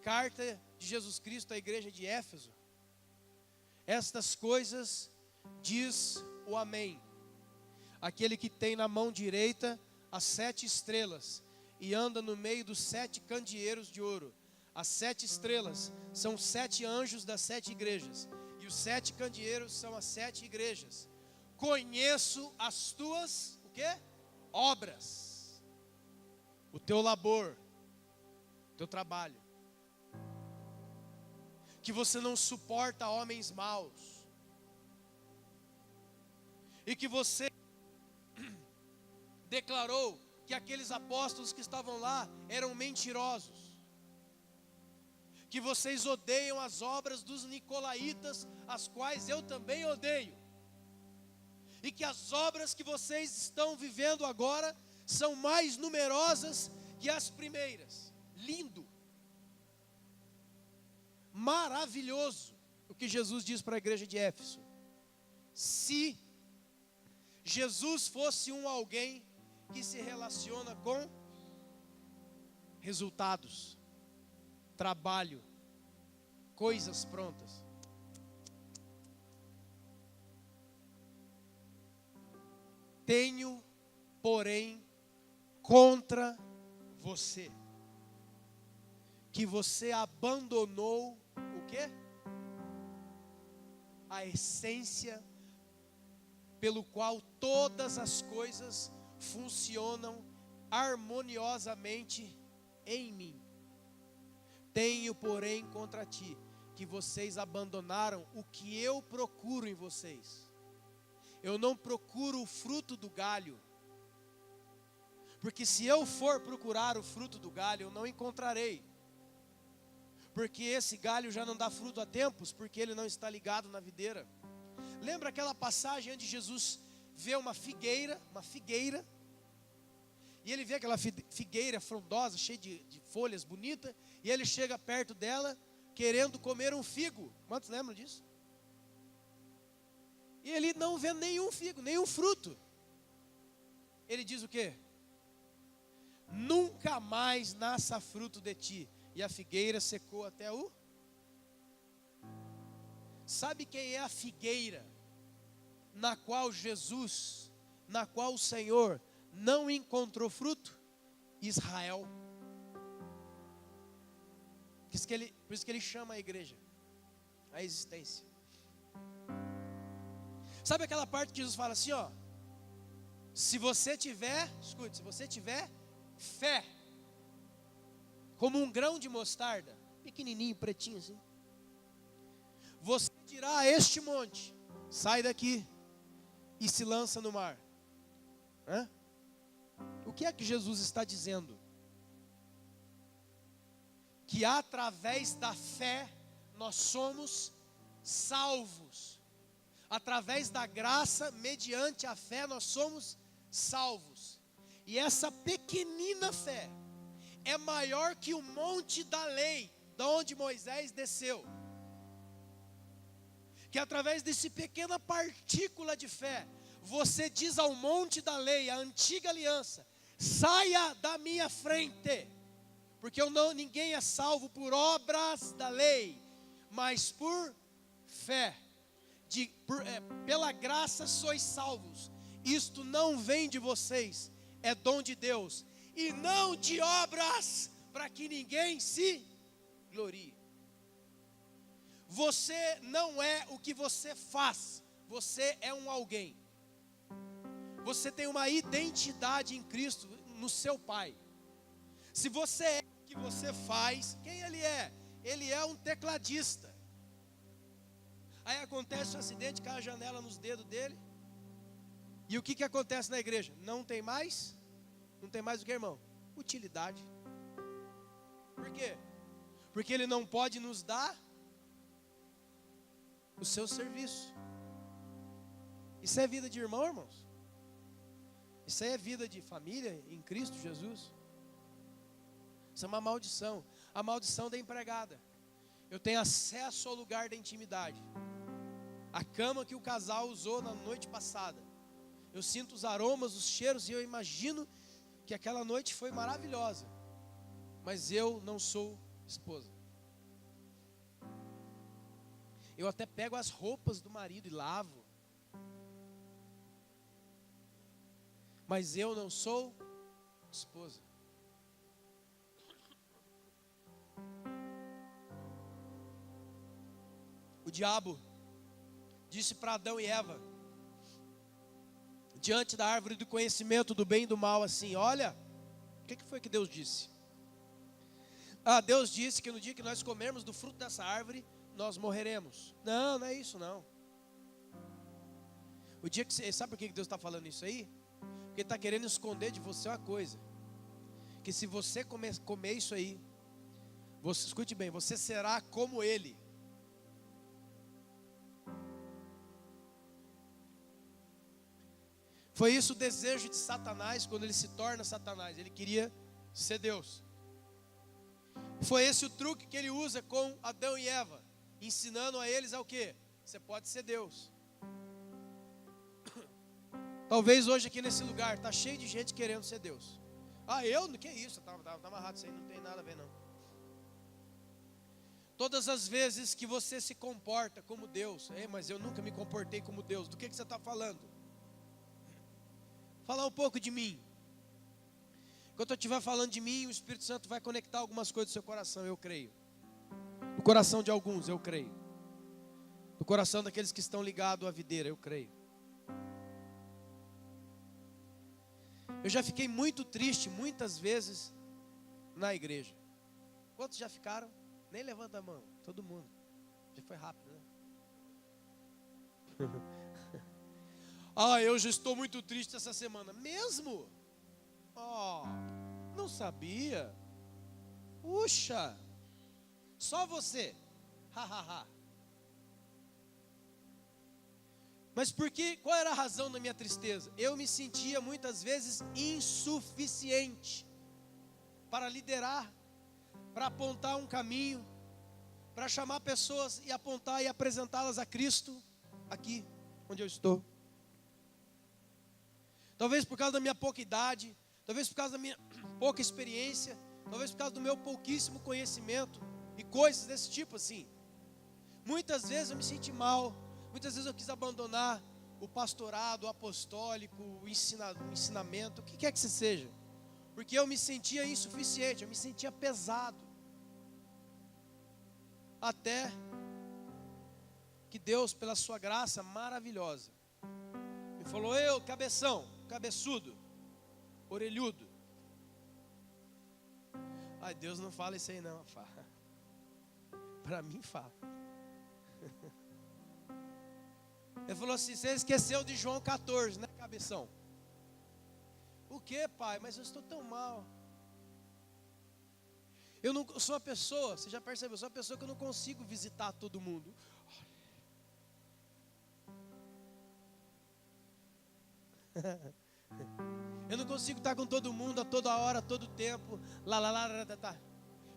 carta de Jesus Cristo à igreja de Éfeso? Estas coisas diz o Amém, aquele que tem na mão direita as 7 estrelas e anda no meio dos 7 candeeiros de ouro. As 7 estrelas são 7 anjos das 7 igrejas, e os 7 candeeiros são as 7 igrejas. Conheço as tuas, o quê? Obras, o teu labor, o teu trabalho, que você não suporta homens maus, e que você declarou que aqueles apóstolos que estavam lá eram mentirosos, que vocês odeiam as obras dos nicolaítas, as quais eu também odeio, e que as obras que vocês estão vivendo agora são mais numerosas que as primeiras. Lindo, maravilhoso o que Jesus diz para a igreja de Éfeso. Se Jesus fosse alguém que se relaciona com resultados, trabalho, coisas prontas. Tenho, porém, contra você, que você abandonou o quê? A essência pelo qual todas as coisas funcionam harmoniosamente em mim. Tenho, porém, contra ti, que vocês abandonaram o que eu procuro em vocês. Eu não procuro o fruto do galho, porque se eu for procurar o fruto do galho, eu não encontrarei, porque esse galho já não dá fruto há tempos, porque ele não está ligado na videira. Lembra aquela passagem onde Jesus vê uma figueira, e ele vê aquela figueira frondosa, cheia de folhas bonitas, e ele chega perto dela, querendo comer um figo. Quantos lembram disso? E ele não vê nenhum figo, nenhum fruto. Ele diz o quê? Nunca mais nasça fruto de ti. E a figueira secou até o... Sabe quem é a figueira na qual o Senhor não encontrou fruto? Israel. Por isso que ele chama a igreja, a existência. Sabe aquela parte que Jesus fala assim, ó? Se você tiver fé, como um grão de mostarda, pequenininho, pretinho assim, você dirá a este monte, sai daqui e se lança no mar. Hã? O que é que Jesus está dizendo? Que através da fé nós somos salvos. Através da graça, mediante a fé, nós somos salvos. E essa pequenina fé é maior que o monte da lei, de onde Moisés desceu. Que através dessa pequena partícula de fé, você diz ao monte da lei, a antiga aliança, saia da minha frente, porque ninguém é salvo por obras da lei, mas por fé. Pela graça sois salvos. Isto não vem de vocês, é dom de Deus, e não de obras, para que ninguém se glorie. Você não é o que você faz, você é um alguém. Você tem uma identidade em Cristo, no seu Pai. Se você é o que você faz, quem ele é? Ele é um tecladista. Aí acontece um acidente, cai a janela nos dedos dele. E o que acontece na igreja? Não tem mais o que, irmão? Utilidade. Por quê? Porque ele não pode nos dar o seu serviço. Isso é vida de irmão, irmãos? Isso aí é vida de família em Cristo Jesus? Isso é uma maldição. A maldição da empregada. Eu tenho acesso ao lugar da intimidade. A cama que o casal usou na noite passada. Eu sinto os aromas, os cheiros, e eu imagino que aquela noite foi maravilhosa. Mas eu não sou esposa. Eu até pego as roupas do marido e lavo. Mas eu não sou esposa. O diabo disse para Adão e Eva, diante da árvore do conhecimento do bem e do mal, assim: olha, o que foi que Deus disse? Deus disse que no dia que nós comermos do fruto dessa árvore, nós morreremos. Não, não é isso não. O dia que sabe por que Deus está falando isso aí? Porque Ele está querendo esconder de você uma coisa, que se você comer isso aí, escute bem, você será como Ele. Foi isso o desejo de Satanás quando ele se torna Satanás. Ele queria ser Deus. Foi esse o truque que ele usa com Adão e Eva, ensinando a eles ao quê? Você pode ser Deus. Talvez hoje aqui nesse lugar está cheio de gente querendo ser Deus. Ah, eu? Que isso? Tá amarrado, isso aí não tem nada a ver não. Todas as vezes que você se comporta como Deus, mas eu nunca me comportei como Deus, do que você está falando? Falar um pouco de mim. Enquanto eu estiver falando de mim, o Espírito Santo vai conectar algumas coisas do seu coração, eu creio. No coração de alguns, eu creio. No coração daqueles que estão ligados à videira, eu creio. Eu já fiquei muito triste, muitas vezes, na igreja. Quantos já ficaram? Nem levanta a mão, todo mundo. Já foi rápido, né? Eu já estou muito triste essa semana. Mesmo? Não sabia. Puxa, só você. Mas qual era a razão da minha tristeza? Eu me sentia muitas vezes insuficiente para liderar, para apontar um caminho, para chamar pessoas e apontar e apresentá-las a Cristo, aqui onde eu estou. Talvez por causa da minha pouca idade, talvez por causa da minha pouca experiência, talvez por causa do meu pouquíssimo conhecimento e coisas desse tipo assim. Muitas vezes eu me senti mal, muitas vezes eu quis abandonar o pastorado, o apostólico, o ensinamento, o que quer que seja. Porque eu me sentia insuficiente, eu me sentia pesado. Até que Deus, pela sua graça maravilhosa, me falou: cabeçudo, orelhudo. Deus não fala isso aí não, fala. Para mim fala. Ele falou assim: você esqueceu de João 14, né, cabeção? O que, pai? Mas eu estou tão mal. Eu sou uma pessoa, você já percebeu, eu sou uma pessoa que eu não consigo visitar todo mundo. Eu não consigo estar com todo mundo a toda hora, a todo tempo.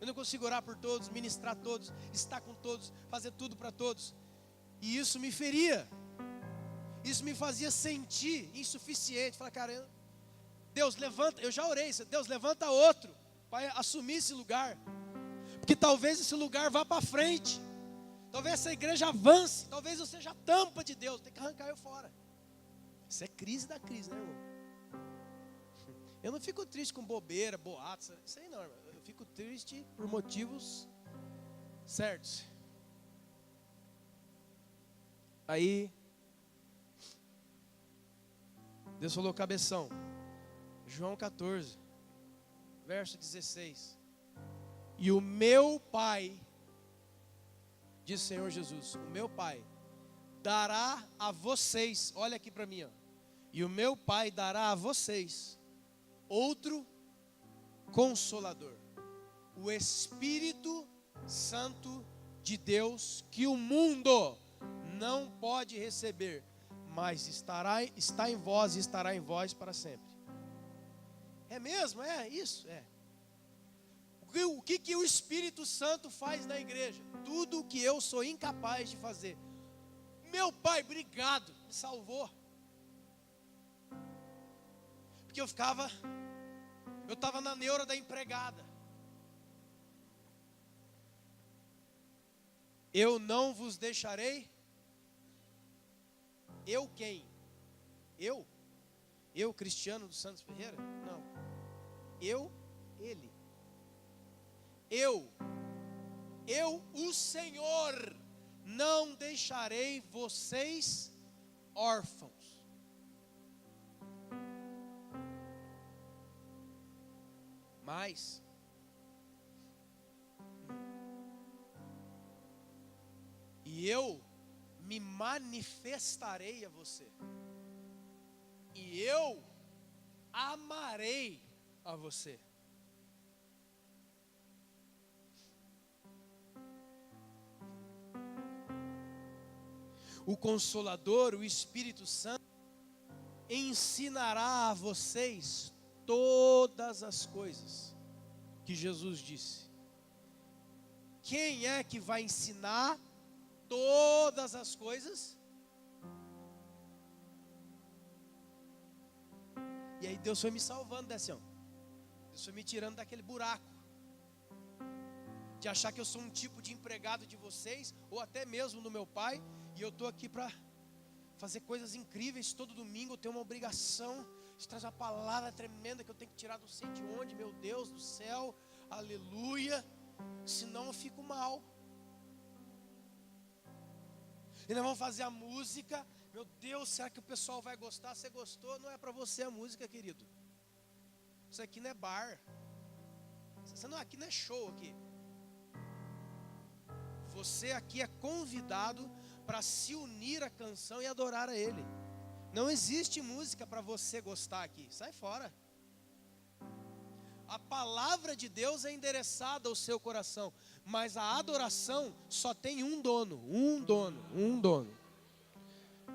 Eu não consigo orar por todos, ministrar a todos, estar com todos, fazer tudo para todos. E isso me feria. Isso me fazia sentir insuficiente. Falar: cara, Deus levanta, eu já orei, Deus levanta outro para assumir esse lugar. Porque talvez esse lugar vá para frente. Talvez essa igreja avance. Talvez eu seja a tampa de Deus. Tem que arrancar eu fora. Isso é crise da crise, né, irmão? Eu não fico triste com bobeira, boatos, isso aí não, irmão. Eu fico triste por motivos certos. Aí Deus falou: cabeção, João 14, verso 16. E o meu Pai, diz o Senhor Jesus, o meu Pai dará a vocês, olha aqui para mim, ó. E o meu Pai dará a vocês outro Consolador, o Espírito Santo de Deus, que o mundo não pode receber, mas está em vós e estará em vós para sempre. É mesmo? É isso? É. O que o Espírito Santo faz na igreja? Tudo o que eu sou incapaz de fazer. Meu Pai, obrigado, me salvou. Porque eu estava na neura da empregada. Eu não vos deixarei. Eu quem? Eu, Cristiano dos Santos Ferreira? Não. Ele. Eu, o Senhor, não deixarei vocês órfãos. Mas e eu me manifestarei a você, e eu amarei a você. O Consolador, o Espírito Santo, ensinará a vocês todas as coisas que Jesus disse. Quem é que vai ensinar todas as coisas? E aí Deus foi me salvando dessa, ó. Deus foi me tirando daquele buraco de achar que eu sou um tipo de empregado de vocês, ou até mesmo do meu pai, e eu estou aqui para fazer coisas incríveis todo domingo. Eu tenho uma obrigação de trazer uma palavra tremenda que eu tenho que tirar não sei de onde, meu Deus do céu, aleluia, senão eu fico mal. E nós vamos fazer a música, meu Deus, será que o pessoal vai gostar? Você gostou? Não é para você a música, querido. Isso aqui não é bar. Aqui não é show aqui. Você aqui é convidado para se unir à canção e adorar a Ele. Não existe música para você gostar aqui. Sai fora. A palavra de Deus é endereçada ao seu coração, mas a adoração só tem um dono.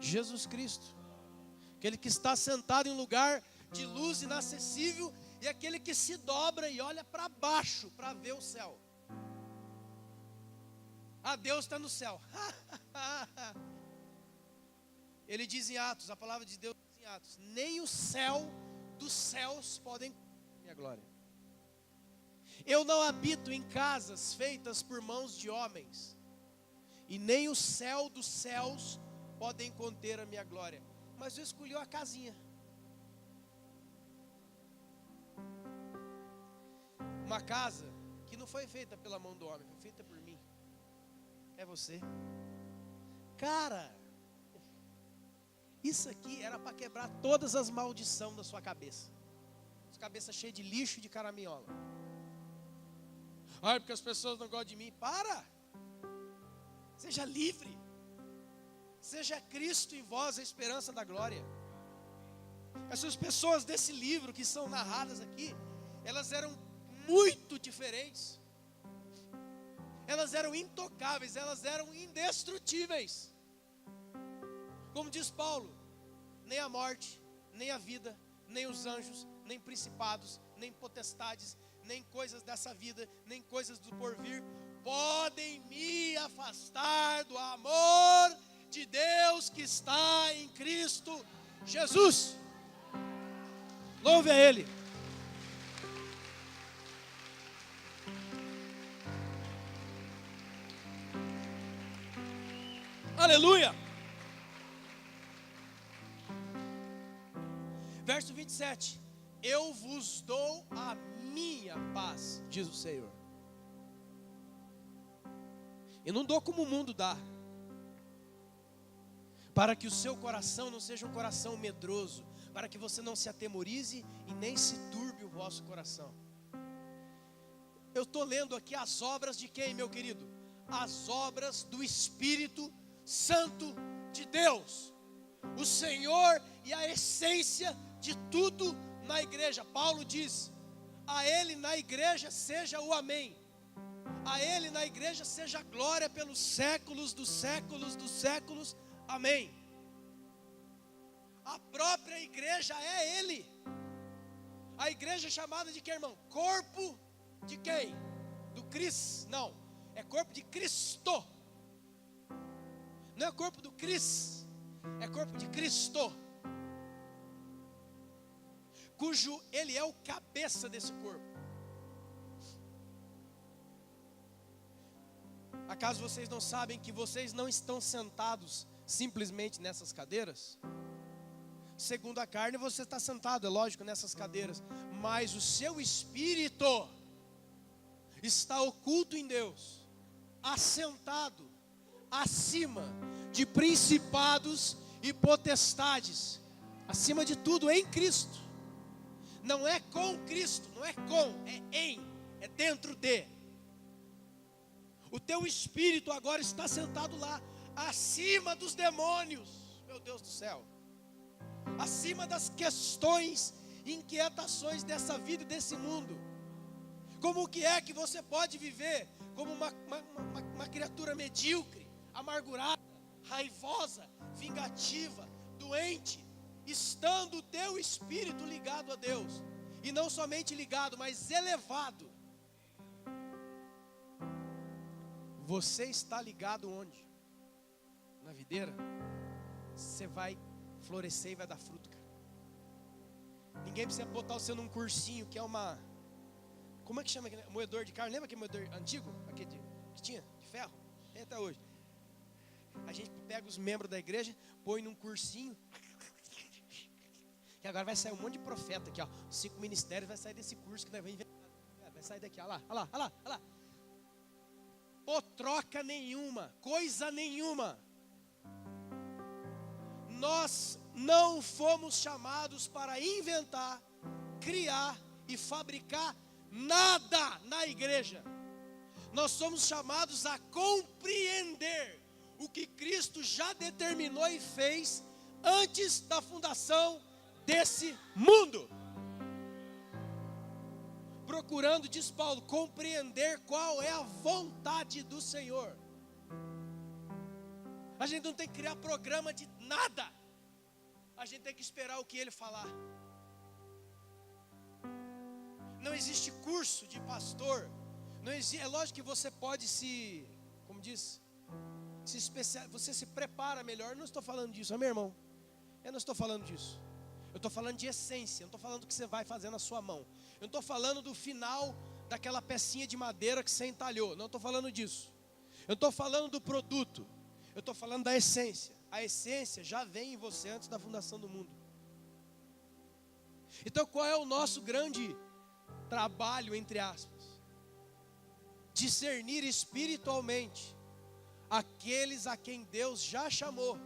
Jesus Cristo. Aquele que está sentado em lugar de luz inacessível, e aquele que se dobra e olha para baixo para ver o céu. Ah, Deus está no céu. Ele diz em Atos, a palavra de Deus diz em Atos: nem o céu dos céus podem conter minha glória. Eu não habito em casas feitas por mãos de homens, e nem o céu dos céus podem conter a minha glória. Mas eu escolhi a casinha. Uma casa que não foi feita pela mão do homem, foi feita por mim. É você. Cara, isso aqui era para quebrar todas as maldições da sua cabeça. Sua cabeça cheia de lixo e de caraminhola. Ai, porque as pessoas não gostam de mim. Para! Seja livre. Seja Cristo em vós a esperança da glória. Essas pessoas desse livro que são narradas aqui, elas eram muito diferentes. Elas eram intocáveis, elas eram indestrutíveis. Como diz Paulo, nem a morte, nem a vida, nem os anjos, nem principados, nem potestades, nem coisas dessa vida, nem coisas do porvir, podem me afastar do amor de Deus que está em Cristo Jesus. Louve a Ele. Aleluia. Verso 27. Eu vos dou a minha paz, diz o Senhor. Eu não dou como o mundo dá, para que o seu coração não seja um coração medroso, para que você não se atemorize e nem se turbe o vosso coração. Eu estou lendo aqui as obras de quem, meu querido? As obras do Espírito Santo de Deus, o Senhor e a essência de tudo na igreja. Paulo diz: a Ele na igreja seja o amém, a Ele na igreja seja a glória pelos séculos dos séculos dos séculos, amém. A própria igreja é Ele. A igreja é chamada de quê, irmão? Corpo de quem? Do Cristo? Não, é corpo de Cristo. Não é corpo do Cris, é corpo de Cristo, cujo Ele é o cabeça desse corpo. Acaso vocês não sabem que vocês não estão sentados simplesmente nessas cadeiras? Segundo a carne você está sentado, é lógico, nessas cadeiras, mas o seu espírito está oculto em Deus, assentado acima de principados e potestades, acima de tudo em Cristo. Não é com Cristo, não é com, é em, é dentro de. O teu espírito agora está sentado lá, acima dos demônios, meu Deus do céu, acima das questões e inquietações dessa vida e desse mundo. Como que é que você pode viver como uma criatura medíocre, amargurada, raivosa, vingativa, doente, estando o teu espírito ligado a Deus, e não somente ligado, mas elevado? Você está ligado onde? Na videira? Você vai florescer e vai dar fruto, cara. Ninguém precisa botar você num cursinho que é uma... Como é que chama aquele moedor de carne? Lembra aquele moedor antigo? Aquele que tinha, de ferro? Tem até hoje. A gente pega os membros da igreja, põe num cursinho. E agora vai sair um monte de profeta aqui, ó. 5 ministérios vai sair desse curso que nós vamos inventar. Vai sair daqui, olha lá. Pô, troca nenhuma, coisa nenhuma. Nós não fomos chamados para inventar, criar e fabricar nada na igreja. Nós somos chamados a compreender o que Cristo já determinou e fez antes da fundação desse mundo. Procurando, diz Paulo, compreender qual é a vontade do Senhor. A gente não tem que criar programa de nada. A gente tem que esperar o que Ele falar. Não existe curso de pastor. Não existe, é lógico que você pode como diz, você se prepara melhor. Eu não estou falando disso, meu irmão. Eu não estou falando disso. Eu estou falando de essência. Eu não estou falando do que você vai fazer na sua mão. Eu não estou falando do final daquela pecinha de madeira que você entalhou. Não estou falando disso. Eu estou falando do produto. Eu estou falando da essência. A essência já vem em você antes da fundação do mundo. Então qual é o nosso grande trabalho, entre aspas? Discernir espiritualmente aqueles a quem Deus já chamou.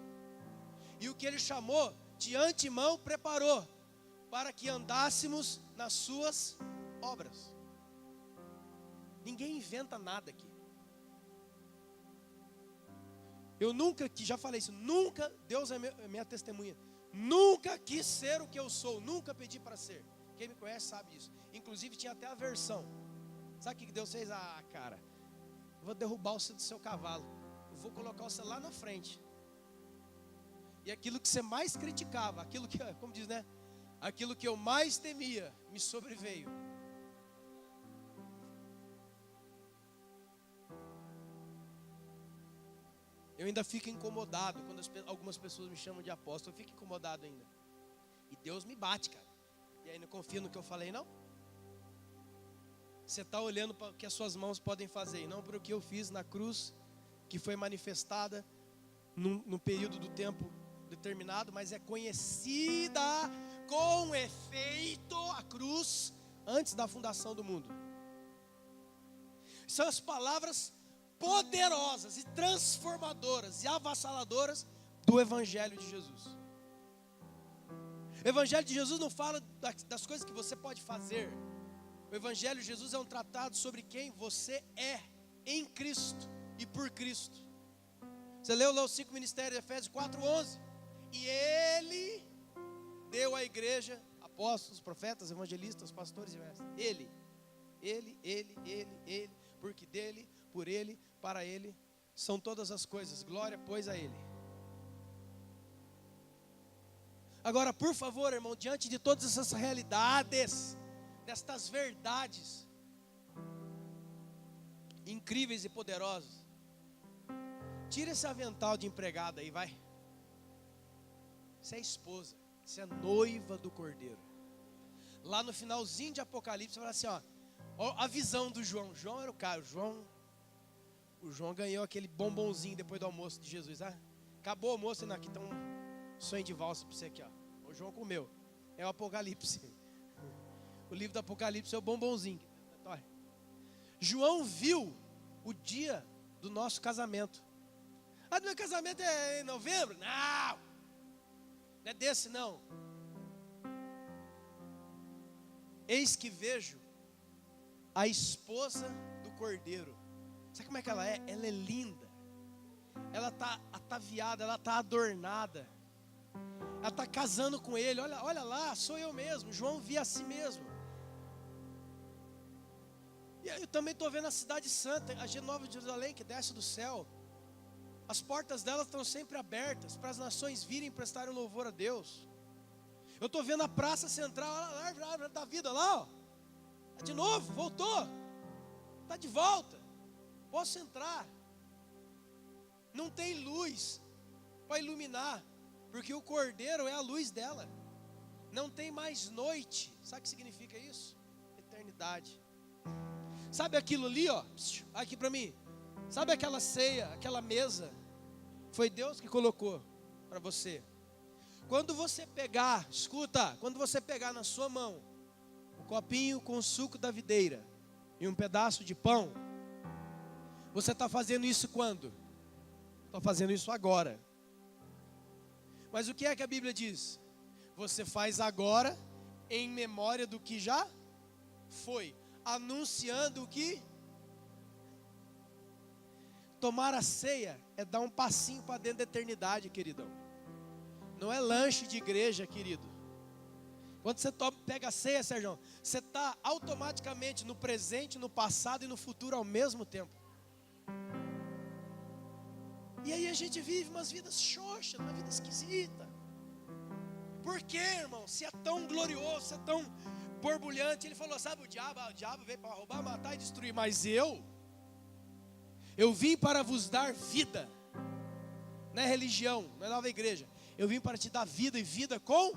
E o que Ele chamou, de antemão preparou, para que andássemos nas suas obras. Ninguém inventa nada aqui. Eu nunca, já falei isso, nunca, Deus é minha testemunha, nunca quis ser o que eu sou, nunca pedi para ser. Quem me conhece sabe disso. Inclusive tinha até aversão. Sabe o que Deus fez? Cara, eu vou derrubar você do seu cavalo, eu vou colocar você lá na frente. E aquilo que você mais criticava, aquilo que, como diz, né? Aquilo que eu mais temia, me sobreveio. Eu ainda fico incomodado quando algumas pessoas me chamam de apóstolo. Eu fico incomodado ainda. E Deus me bate, cara. E aí não confia no que eu falei, não? Você está olhando para o que as suas mãos podem fazer, e não para o que eu fiz na cruz, que foi manifestada num período do tempo determinado, mas é conhecida com efeito a cruz antes da fundação do mundo. São as palavras poderosas e transformadoras e avassaladoras do Evangelho de Jesus. O Evangelho de Jesus não fala das coisas que você pode fazer. O Evangelho de Jesus é um tratado sobre quem você é em Cristo e por Cristo. Você leu lá os 5 ministérios de Efésios 4:11. E Ele deu à igreja apóstolos, profetas, evangelistas, pastores e mestres. Ele, porque dele, por ele, para ele são todas as coisas. Glória, pois, a Ele. Agora, por favor, irmão, diante de todas essas realidades, destas verdades incríveis e poderosas, tira esse avental de empregada aí, vai. Você é esposa, você é noiva do Cordeiro. Lá no finalzinho de Apocalipse, fala assim, ó a visão do João. João era o cara, o João ganhou aquele bombonzinho depois do almoço de Jesus. Acabou o almoço, aqui está um sonho de valsa para você aqui, ó. O João comeu. É o Apocalipse. O livro do Apocalipse é o bombonzinho. João viu o dia do nosso casamento. Do meu casamento é em novembro? Não é desse não. Eis que vejo a esposa do Cordeiro. Sabe como é que ela é? Ela é linda. Ela está ataviada, ela está adornada. Ela está casando com ele. Olha lá, sou eu mesmo. João via a si mesmo. E eu também estou vendo a cidade santa, a Nova Jerusalém, que desce do céu. As portas dela estão sempre abertas para as nações virem prestarem louvor a Deus. Eu estou vendo a praça central, a árvore da vida lá, ó. De novo, voltou. Está de volta. Posso entrar. Não tem luz para iluminar, porque o Cordeiro é a luz dela. Não tem mais noite. Sabe o que significa isso? Eternidade. Sabe aquilo ali, ó? Aqui para mim. Sabe aquela ceia, aquela mesa? Foi Deus que colocou para você. Quando você pegar, escuta, quando você pegar na sua mão um copinho com o suco da videira e um pedaço de pão, você está fazendo isso quando? Estou fazendo isso agora. Mas o que é que a Bíblia diz? Você faz agora em memória do que já foi, anunciando o que? Tomar a ceia é dar um passinho para dentro da eternidade, queridão. Não é lanche de igreja, querido. Quando você pega a ceia, Sérgio, você está automaticamente no presente, no passado e no futuro ao mesmo tempo. E aí a gente vive umas vidas xoxas, uma vida esquisita. Por quê, irmão? Se é tão glorioso, se é tão borbulhante. Ele falou, sabe o diabo veio para roubar, matar e destruir. Mas eu vim para vos dar vida. Não é religião, não é nova igreja. Eu vim para te dar vida e vida com...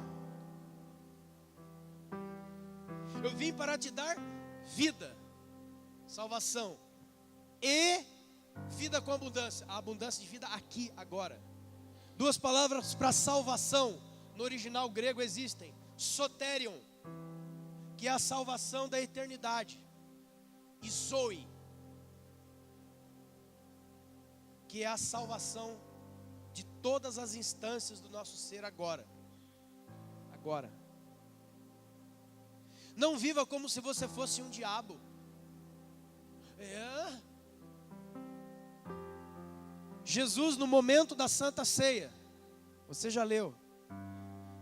Eu vim para te dar vida, salvação e vida com abundância. A abundância de vida aqui, agora. Duas palavras para salvação no original grego existem. Soterion, que é a salvação da eternidade. E zoe, que é a salvação de todas as instâncias do nosso ser agora. Agora. Não viva como se você fosse um diabo. Jesus, no momento da Santa Ceia, você já leu,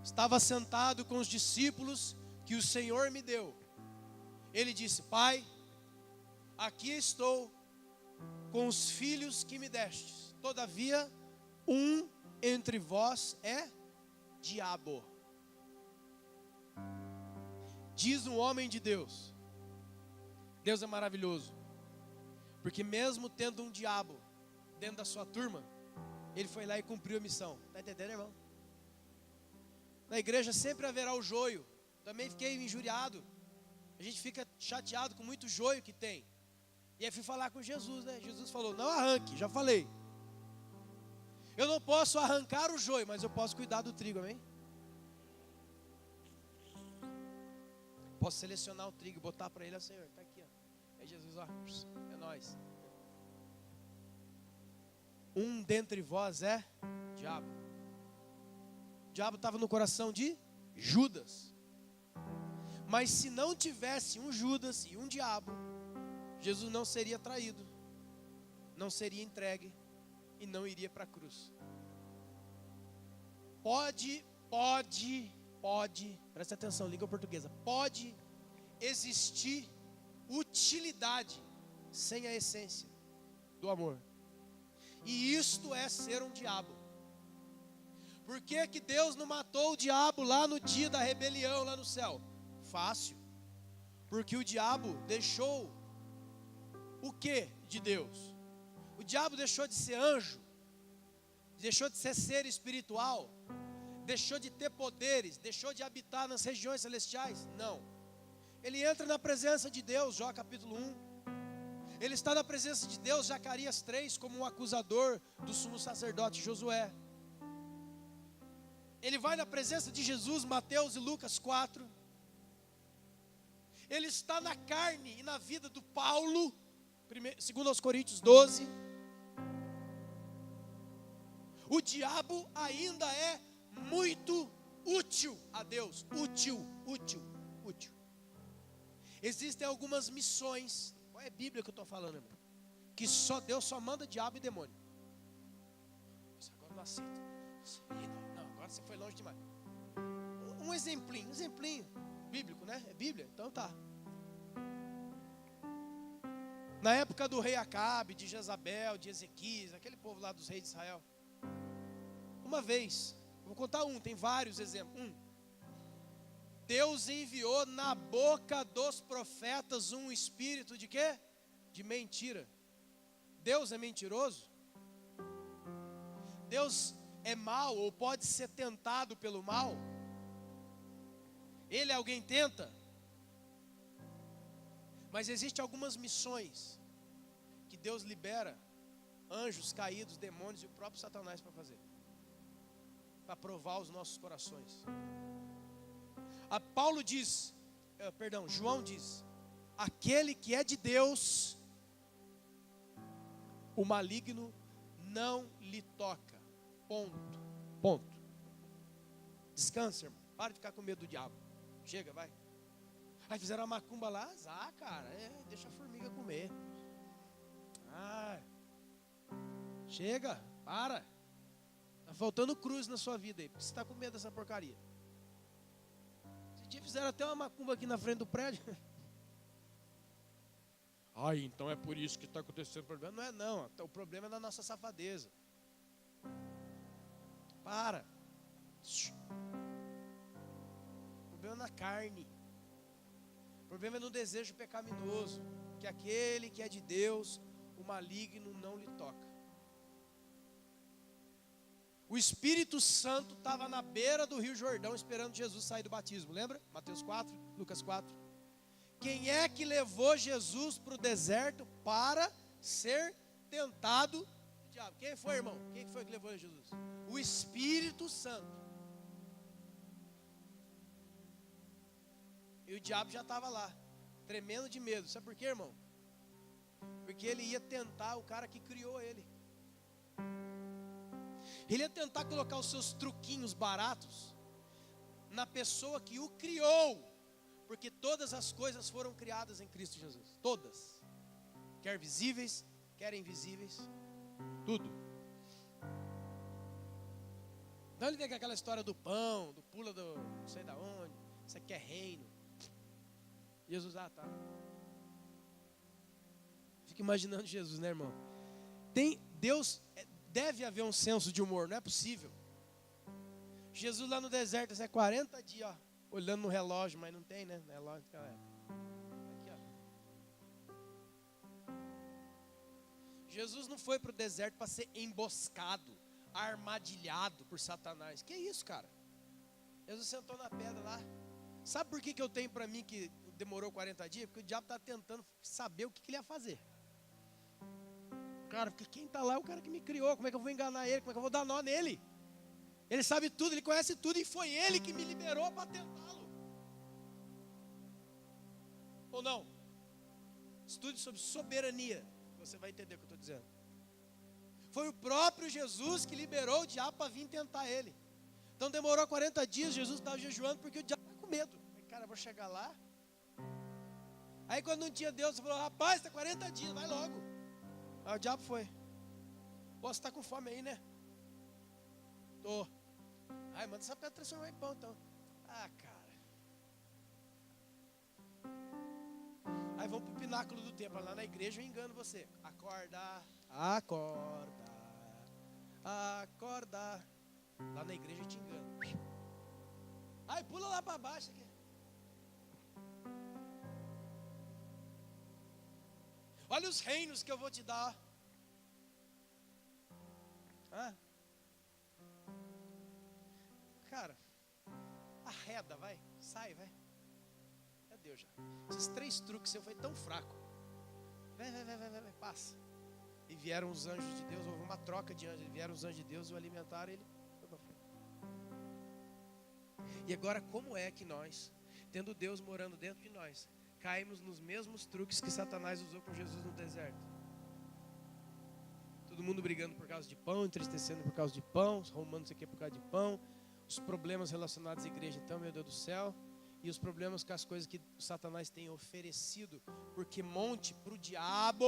estava sentado com os discípulos que o Senhor me deu. Ele disse, Pai, aqui estou com os filhos que me destes. Todavia, um entre vós é diabo. Diz um homem de Deus. Deus é maravilhoso. Porque mesmo tendo um diabo dentro da sua turma, ele foi lá e cumpriu a missão. Está entendendo, irmão? Na igreja sempre haverá o joio. Também fiquei injuriado. A gente fica chateado com muito joio que tem. E aí fui falar com Jesus, né? Jesus falou, não arranque, já falei. Eu não posso arrancar o joio, mas eu posso cuidar do trigo, amém? Posso selecionar o trigo e botar para ele, ó Senhor, está aqui, ó. Aí Jesus, ó, é nós. Um dentre vós é diabo. O diabo estava no coração de Judas. Mas se não tivesse um Judas e um diabo, Jesus não seria traído, não seria entregue e não iria para a cruz. Pode, presta atenção, língua portuguesa. Pode existir utilidade sem a essência do amor. E isto é ser um diabo. Por que que Deus não matou o diabo lá no dia da rebelião, lá no céu? Fácil. Porque o diabo deixou o que de Deus? O diabo deixou de ser anjo, deixou de ser ser espiritual, deixou de ter poderes, deixou de habitar nas regiões celestiais? Não. Ele entra na presença de Deus, Jó capítulo 1. Ele está na presença de Deus, Zacarias 3, como um acusador do sumo sacerdote Josué. Ele vai na presença de Jesus, Mateus e Lucas 4. Ele está na carne e na vida do Paulo, segundo aos Coríntios 12. O diabo ainda é muito útil a Deus. Útil. Existem algumas missões, não é Bíblia que eu estou falando, irmão, que só Deus só manda diabo e demônio. Nossa, agora não aceito. Não, agora você foi longe demais. Um exemplinho bíblico, né? É Bíblia? Então tá. Na época do rei Acabe, de Jezabel, de Ezequias, aquele povo lá dos reis de Israel. Uma vez, vou contar tem vários exemplos. Deus enviou na boca dos profetas um espírito de quê? De mentira. Deus é mentiroso? Deus é mau ou pode ser tentado pelo mal? Ele alguém tenta. Mas existem algumas missões que Deus libera anjos caídos, demônios e o próprio Satanás para fazer, para provar os nossos corações. João diz: aquele que é de Deus, o maligno não lhe toca. Ponto. Descansa, irmão. Para de ficar com medo do diabo. Chega, vai. Aí fizeram a macumba lá, cara, deixa a formiga comer. Chega, para. Tá faltando cruz na sua vida aí, porque você está com medo dessa porcaria. Esse dia fizeram até uma macumba aqui na frente do prédio. Então é por isso que está acontecendo o problema. Não é não, o problema é da nossa safadeza. Para. O problema é na carne. O problema é no desejo pecaminoso, que aquele que é de Deus, o maligno não lhe toca. O Espírito Santo estava na beira do Rio Jordão esperando Jesus sair do batismo, lembra? Mateus 4, Lucas 4. Quem é que levou Jesus para o deserto para ser tentado do diabo? Quem foi, irmão? Quem foi que levou Jesus? O Espírito Santo. E o diabo já estava lá, tremendo de medo. Sabe por quê, irmão? Porque ele ia tentar o cara que criou ele. Ele ia tentar colocar os seus truquinhos baratos na pessoa que o criou. Porque todas as coisas foram criadas em Cristo Jesus. Todas. Quer visíveis, quer invisíveis. Tudo. Então ele tem aquela história do pão, do pula do não sei da onde. Isso aqui é reino. Jesus, tá. Fica imaginando Jesus, né, irmão? Deve haver um senso de humor, não é possível. Jesus lá no deserto, 40 dias, ó, olhando no relógio, mas não tem, né? Relógio, galera. Aqui, ó. Jesus não foi para o deserto para ser emboscado, armadilhado por Satanás. Que isso, cara? Jesus sentou na pedra lá. Sabe por que eu tenho para mim que demorou 40 dias? Porque o diabo está tentando saber o que ele ia fazer. Cara, porque quem está lá é o cara que me criou. Como é que eu vou enganar ele? Como é que eu vou dar nó nele? Ele sabe tudo, ele conhece tudo. E foi ele que me liberou para tentá-lo. Ou não? Estude sobre soberania. Você vai entender o que eu estou dizendo. Foi o próprio Jesus que liberou o diabo para vir tentar ele. Então demorou 40 dias, Jesus estava jejuando porque o diabo estava com medo. Cara, eu vou chegar lá. Aí quando não tinha Deus, você falou: rapaz, está 40 dias, vai logo. Aí o diabo foi. Pô, você está com fome aí, né? Tô. Ai, manda essa pedra transformar em pão então. Cara. Aí vamos para o pináculo do templo. Lá na igreja eu engano você. Acorda. Lá na igreja eu te engano. Aí pula lá para baixo aqui. Olha os reinos que eu vou te dar. Cara, arreda, vai. Sai, vai. É Deus já. Esses 3 truques seu foi tão fraco. Vai, passa. E vieram os anjos de Deus. Houve uma troca de anjos. Vieram os anjos de Deus, o alimentaram, ele foi para frente. E agora, como é que nós, tendo Deus morando dentro de nós, caímos nos mesmos truques que Satanás usou com Jesus no deserto? Todo mundo brigando por causa de pão, entristecendo por causa de pão, arrumando isso aqui por causa de pão, os problemas relacionados à igreja, então, meu Deus do céu, e os problemas com as coisas que Satanás tem oferecido, porque monte para o diabo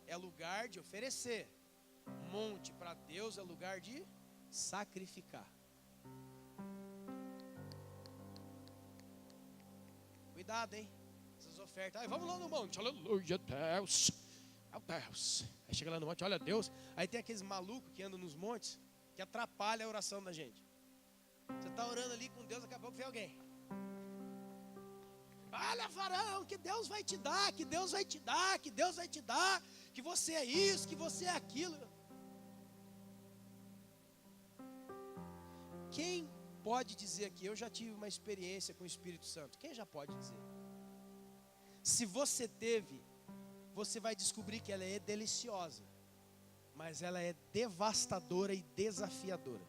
é lugar de oferecer, monte para Deus é lugar de sacrificar. Cuidado, hein? Essas ofertas. Aí vamos lá no monte. Aleluia, Deus. Oh, Deus. Aí chega lá no monte, olha Deus. Aí tem aqueles malucos que andam nos montes, que atrapalham a oração da gente. Você está orando ali com Deus, daqui a pouco vem alguém. Olha, varão, que Deus vai te dar, que Deus vai te dar, que Deus vai te dar, que você é isso, que você é aquilo. Quem pode dizer aqui, eu já tive uma experiência com o Espírito Santo? Quem já pode dizer? Se você teve, você vai descobrir que ela é deliciosa, mas ela é devastadora e desafiadora.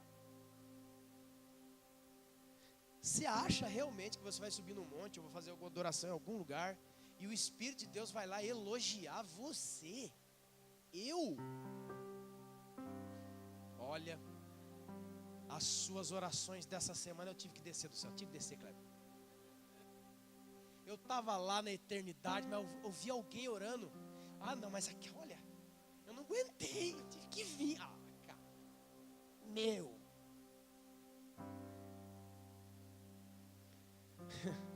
Você acha realmente que você vai subir num monte, ou vai fazer alguma adoração em algum lugar, e o Espírito de Deus vai lá elogiar você? Olha, as suas orações dessa semana eu tive que descer do céu, tive que descer, Kleber. Eu estava lá na eternidade, mas eu ouvi alguém orando. Ah não, mas aqui, olha, eu não aguentei, eu tive que vir. Ah, cara,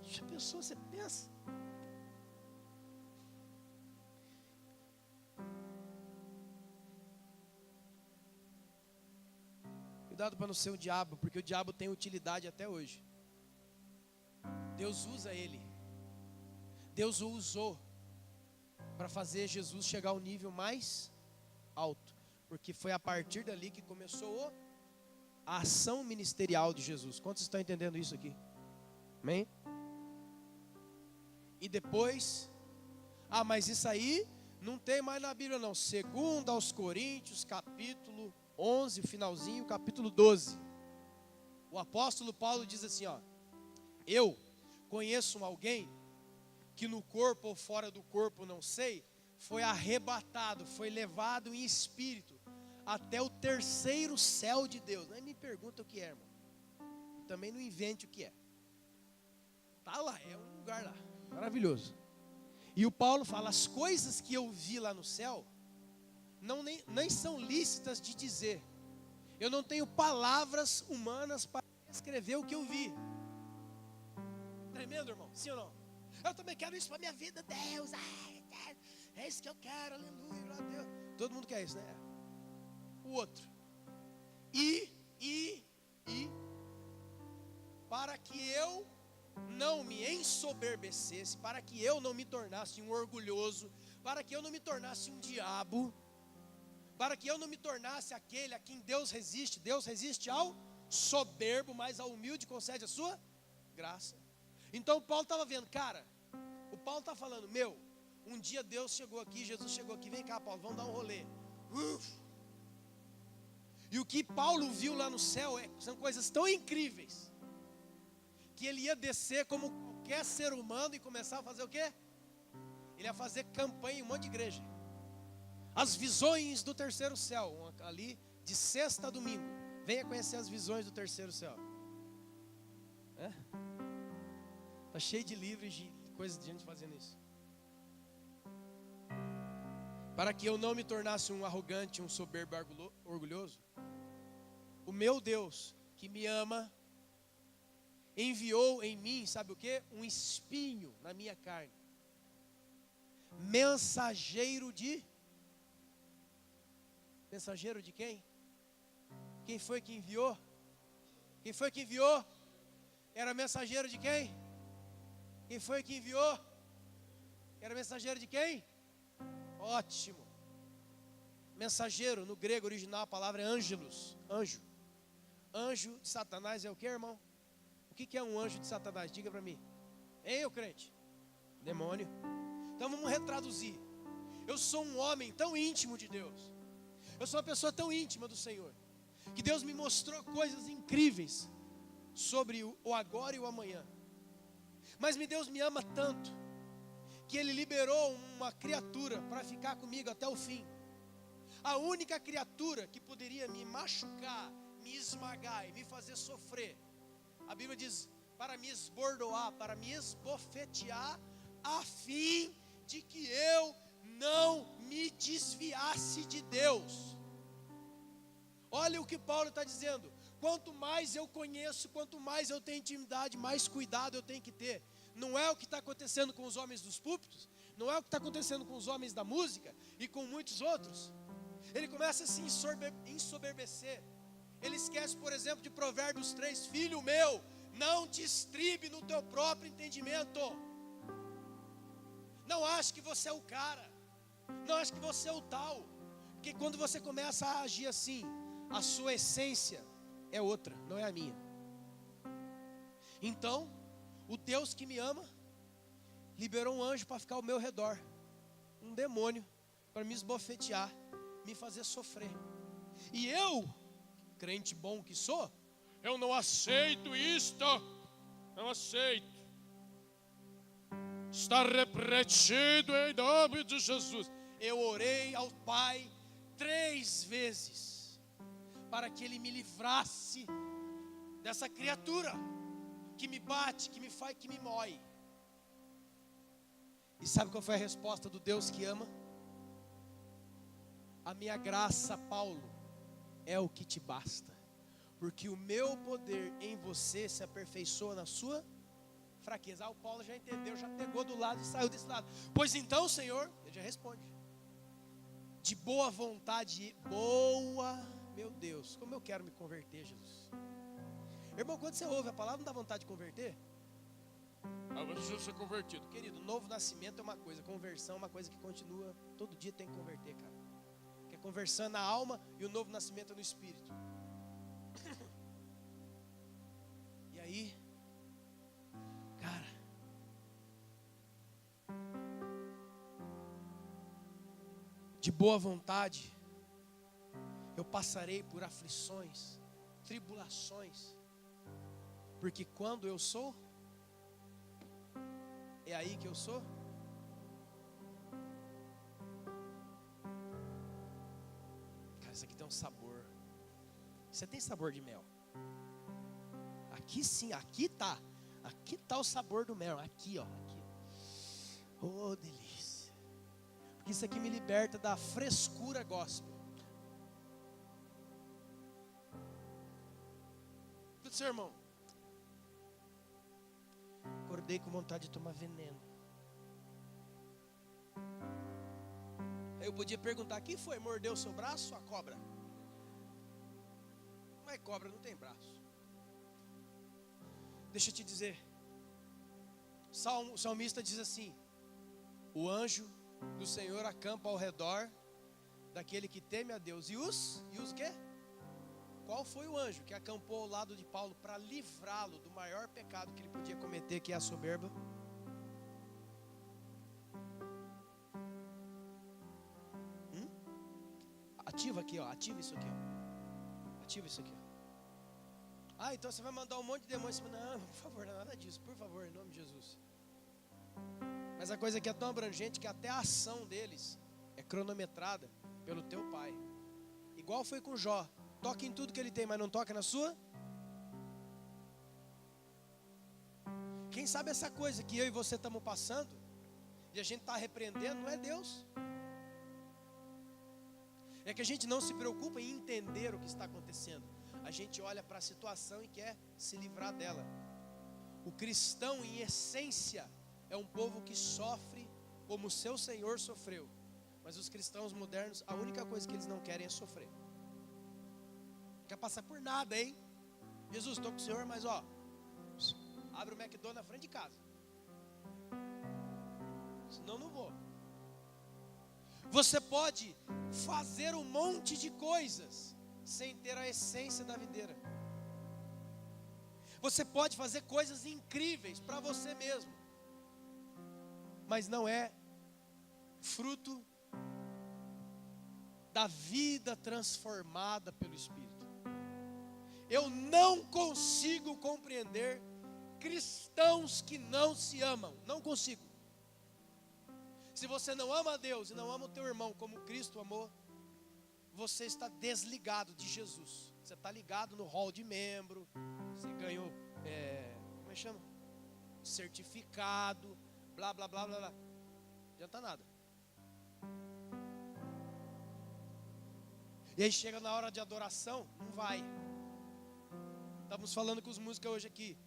já pensou, você pensa? Cuidado para não ser o diabo, porque o diabo tem utilidade até hoje. Deus usa ele. Deus o usou para fazer Jesus chegar ao nível mais alto, porque foi a partir dali que começou a ação ministerial de Jesus. Quantos estão entendendo isso aqui? Amém? E depois, mas isso aí não tem mais na Bíblia não. 2 aos Coríntios, capítulo 11, finalzinho, capítulo 12. O apóstolo Paulo diz assim, eu conheço alguém que no corpo ou fora do corpo, não sei, foi arrebatado, foi levado em espírito até o terceiro céu de Deus. Não me pergunta o que é, irmão. Também não invente o que é. Tá lá, é um lugar lá, maravilhoso. E o Paulo fala, as coisas que eu vi lá no céu, nem são lícitas de dizer. Eu não tenho palavras humanas para descrever o que eu vi. Tremendo, irmão, sim ou não? Eu também quero isso para minha vida, Deus. É isso que eu quero, aleluia, glória a Deus. Todo mundo quer isso, né? O outro. Para que eu não me ensoberbecesse, para que eu não me tornasse um orgulhoso, para que eu não me tornasse um diabo, para que eu não me tornasse aquele a quem Deus resiste ao soberbo, mas ao humilde concede a sua graça. Então Paulo estava vendo, cara, o Paulo está falando, um dia Deus chegou aqui, Jesus chegou aqui, vem cá Paulo, vamos dar um rolê. E o que Paulo viu lá no céu são coisas tão incríveis, que ele ia descer como qualquer ser humano e começar a fazer o quê? Ele ia fazer campanha em um monte de igreja. As visões do terceiro céu, ali de sexta a domingo. Venha conhecer as visões do terceiro céu. Está cheio de livros, de coisas de gente fazendo isso. Para que eu não me tornasse um arrogante, um soberbo orgulhoso, o meu Deus, que me ama, enviou em mim, sabe o que? Um espinho na minha carne. Mensageiro de quem? Quem foi que enviou? Quem foi que enviou? Era mensageiro de quem? Quem foi que enviou? Era mensageiro de quem? Ótimo. Mensageiro, no grego original a palavra é ângelos, anjo. Anjo de Satanás é o que, irmão? O que é um anjo de Satanás? Diga para mim. Hein, ô crente? Demônio. Então vamos retraduzir. Eu sou um homem tão íntimo de Deus. Eu sou uma pessoa tão íntima do Senhor, que Deus me mostrou coisas incríveis sobre o agora e o amanhã. Mas Deus me ama tanto, que Ele liberou uma criatura para ficar comigo até o fim. A única criatura que poderia me machucar, me esmagar e me fazer sofrer. A Bíblia diz, para me esbordoar, para me esbofetear, a fim de que eu não me desviasse de Deus. Olha o que Paulo está dizendo. Quanto mais eu conheço, quanto mais eu tenho intimidade, mais cuidado eu tenho que ter. Não é o que está acontecendo com os homens dos púlpitos, não é o que está acontecendo com os homens da música e com muitos outros. Ele começa a se ensoberbecer. Ele esquece, por exemplo, de Provérbios 3, filho meu, não te estribe no teu próprio entendimento. Não ache que você é o cara, não ache que você é o tal, porque quando você começa a agir assim, a sua essência é outra, não é a minha. Então, o Deus que me ama liberou um anjo para ficar ao meu redor, um demônio para me esbofetear, me fazer sofrer. E eu, crente bom que sou, eu não aceito isto, não aceito. Está repreendido em nome de Jesus. Eu orei ao Pai 3 vezes para que Ele me livrasse dessa criatura que me bate, que me faz, que me mói. E sabe qual foi a resposta do Deus que ama? A minha graça, Paulo, é o que te basta, porque o meu poder em você se aperfeiçoa na sua fraqueza. O Paulo já entendeu, já pegou do lado e saiu desse lado. Pois então, Senhor, ele já responde, de boa vontade, meu Deus, como eu quero me converter, Jesus. Irmão, quando você ouve a palavra, não dá vontade de converter? Eu preciso ser convertido. Querido, novo nascimento é uma coisa, conversão é uma coisa que continua, todo dia tem que converter, cara. Que é conversando na alma e o novo nascimento é no espírito. E aí, cara, de boa vontade, eu passarei por aflições, tribulações, porque quando eu sou, é aí que eu sou. Cara, isso aqui tem um sabor. Você tem sabor de mel. Aqui sim, aqui tá o sabor do mel. Aqui, ó, aqui. Oh, delícia. Porque isso aqui me liberta da frescura gospel. Tudo seu irmão. Acordei com vontade de tomar veneno. Eu podia perguntar, quem foi? Mordeu o seu braço ou a cobra? Mas cobra não tem braço. Deixa eu te dizer, o salmista diz assim: o anjo do Senhor acampa ao redor daquele que teme a Deus. E os quê? Qual foi o anjo que acampou ao lado de Paulo para livrá-lo do maior pecado que ele podia cometer, que é a soberba? Ativa aqui, ó. Ativa isso aqui, ó. Ativa isso aqui, ó. Então você vai mandar um monte de demônios. Não, por favor, não é nada disso. Por favor, em nome de Jesus. Mas a coisa aqui é tão abrangente que até a ação deles é cronometrada pelo teu pai. Igual foi com Jó. Toca em tudo que ele tem, mas não toca na sua. Quem sabe essa coisa que eu e você estamos passando, e a gente está repreendendo, não é Deus. É que a gente não se preocupa em entender o que está acontecendo. A gente olha para a situação e quer se livrar dela. O cristão, em essência, é um povo que sofre como o seu Senhor sofreu. Mas os cristãos modernos, a única coisa que eles não querem é sofrer. Não quer passar por nada, hein? Jesus, estou com o Senhor, mas ó, abre o McDonald's na frente de casa. Senão não vou. Você pode fazer um monte de coisas sem ter a essência da videira. Você pode fazer coisas incríveis para você mesmo, mas não é fruto da vida transformada pelo Espírito. Eu não consigo compreender cristãos que não se amam. Não consigo. Se você não ama a Deus e não ama o teu irmão como Cristo amou, você está desligado de Jesus. Você está ligado no hall de membro. Você ganhou, como é que chama? Certificado, blá, blá, blá, blá, blá. Não adianta nada. E aí chega na hora de adoração, não vai. Estamos falando com os músicos hoje aqui.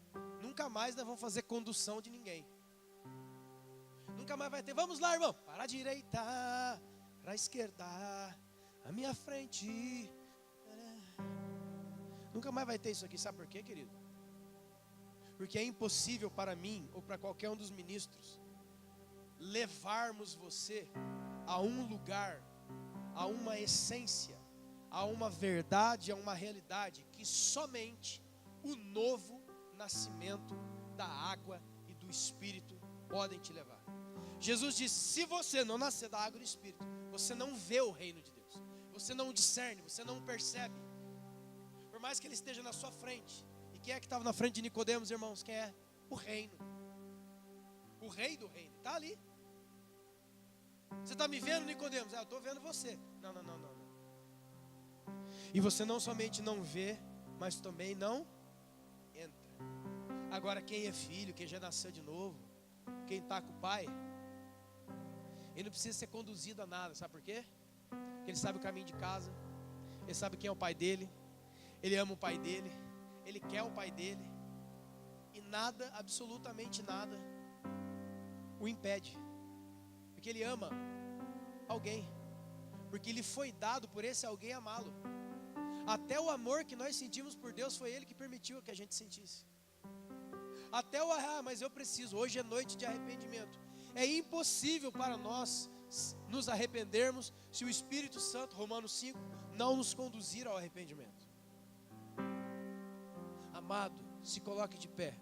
Nunca mais nós vamos fazer condução de ninguém. Nunca mais vai ter. Vamos lá, irmão. Para a direita, para a esquerda, a minha frente. Nunca mais vai ter isso aqui. Sabe por quê, querido? Porque é impossível para mim ou para qualquer um dos ministros levarmos você a um lugar, a uma essência, a uma verdade, a uma realidade que somente o novo nascimento da água e do Espírito podem te levar. Jesus disse: se você não nascer da água e do Espírito, você não vê o reino de Deus, você não discerne, você não percebe. Por mais que ele esteja na sua frente. E quem é que estava na frente de Nicodemos, irmãos? Quem é? O reino. O rei do reino, está ali. Você está me vendo, Nicodemos? Eu estou vendo você. Não. E você não somente não vê, mas também não entra. Agora, quem é filho, quem já nasceu de novo, quem está com o pai, ele não precisa ser conduzido a nada. Sabe por quê? Porque ele sabe o caminho de casa, ele sabe quem é o pai dele, ele ama o pai dele, ele quer o pai dele, e nada, absolutamente nada, o impede, porque ele ama alguém, porque ele foi dado por esse alguém amá-lo. Até o amor que nós sentimos por Deus foi ele que permitiu que a gente sentisse. Até o mas eu preciso, hoje é noite de arrependimento. É impossível para nós nos arrependermos se o Espírito Santo, Romanos 5, não nos conduzir ao arrependimento. Amado, se coloque de pé.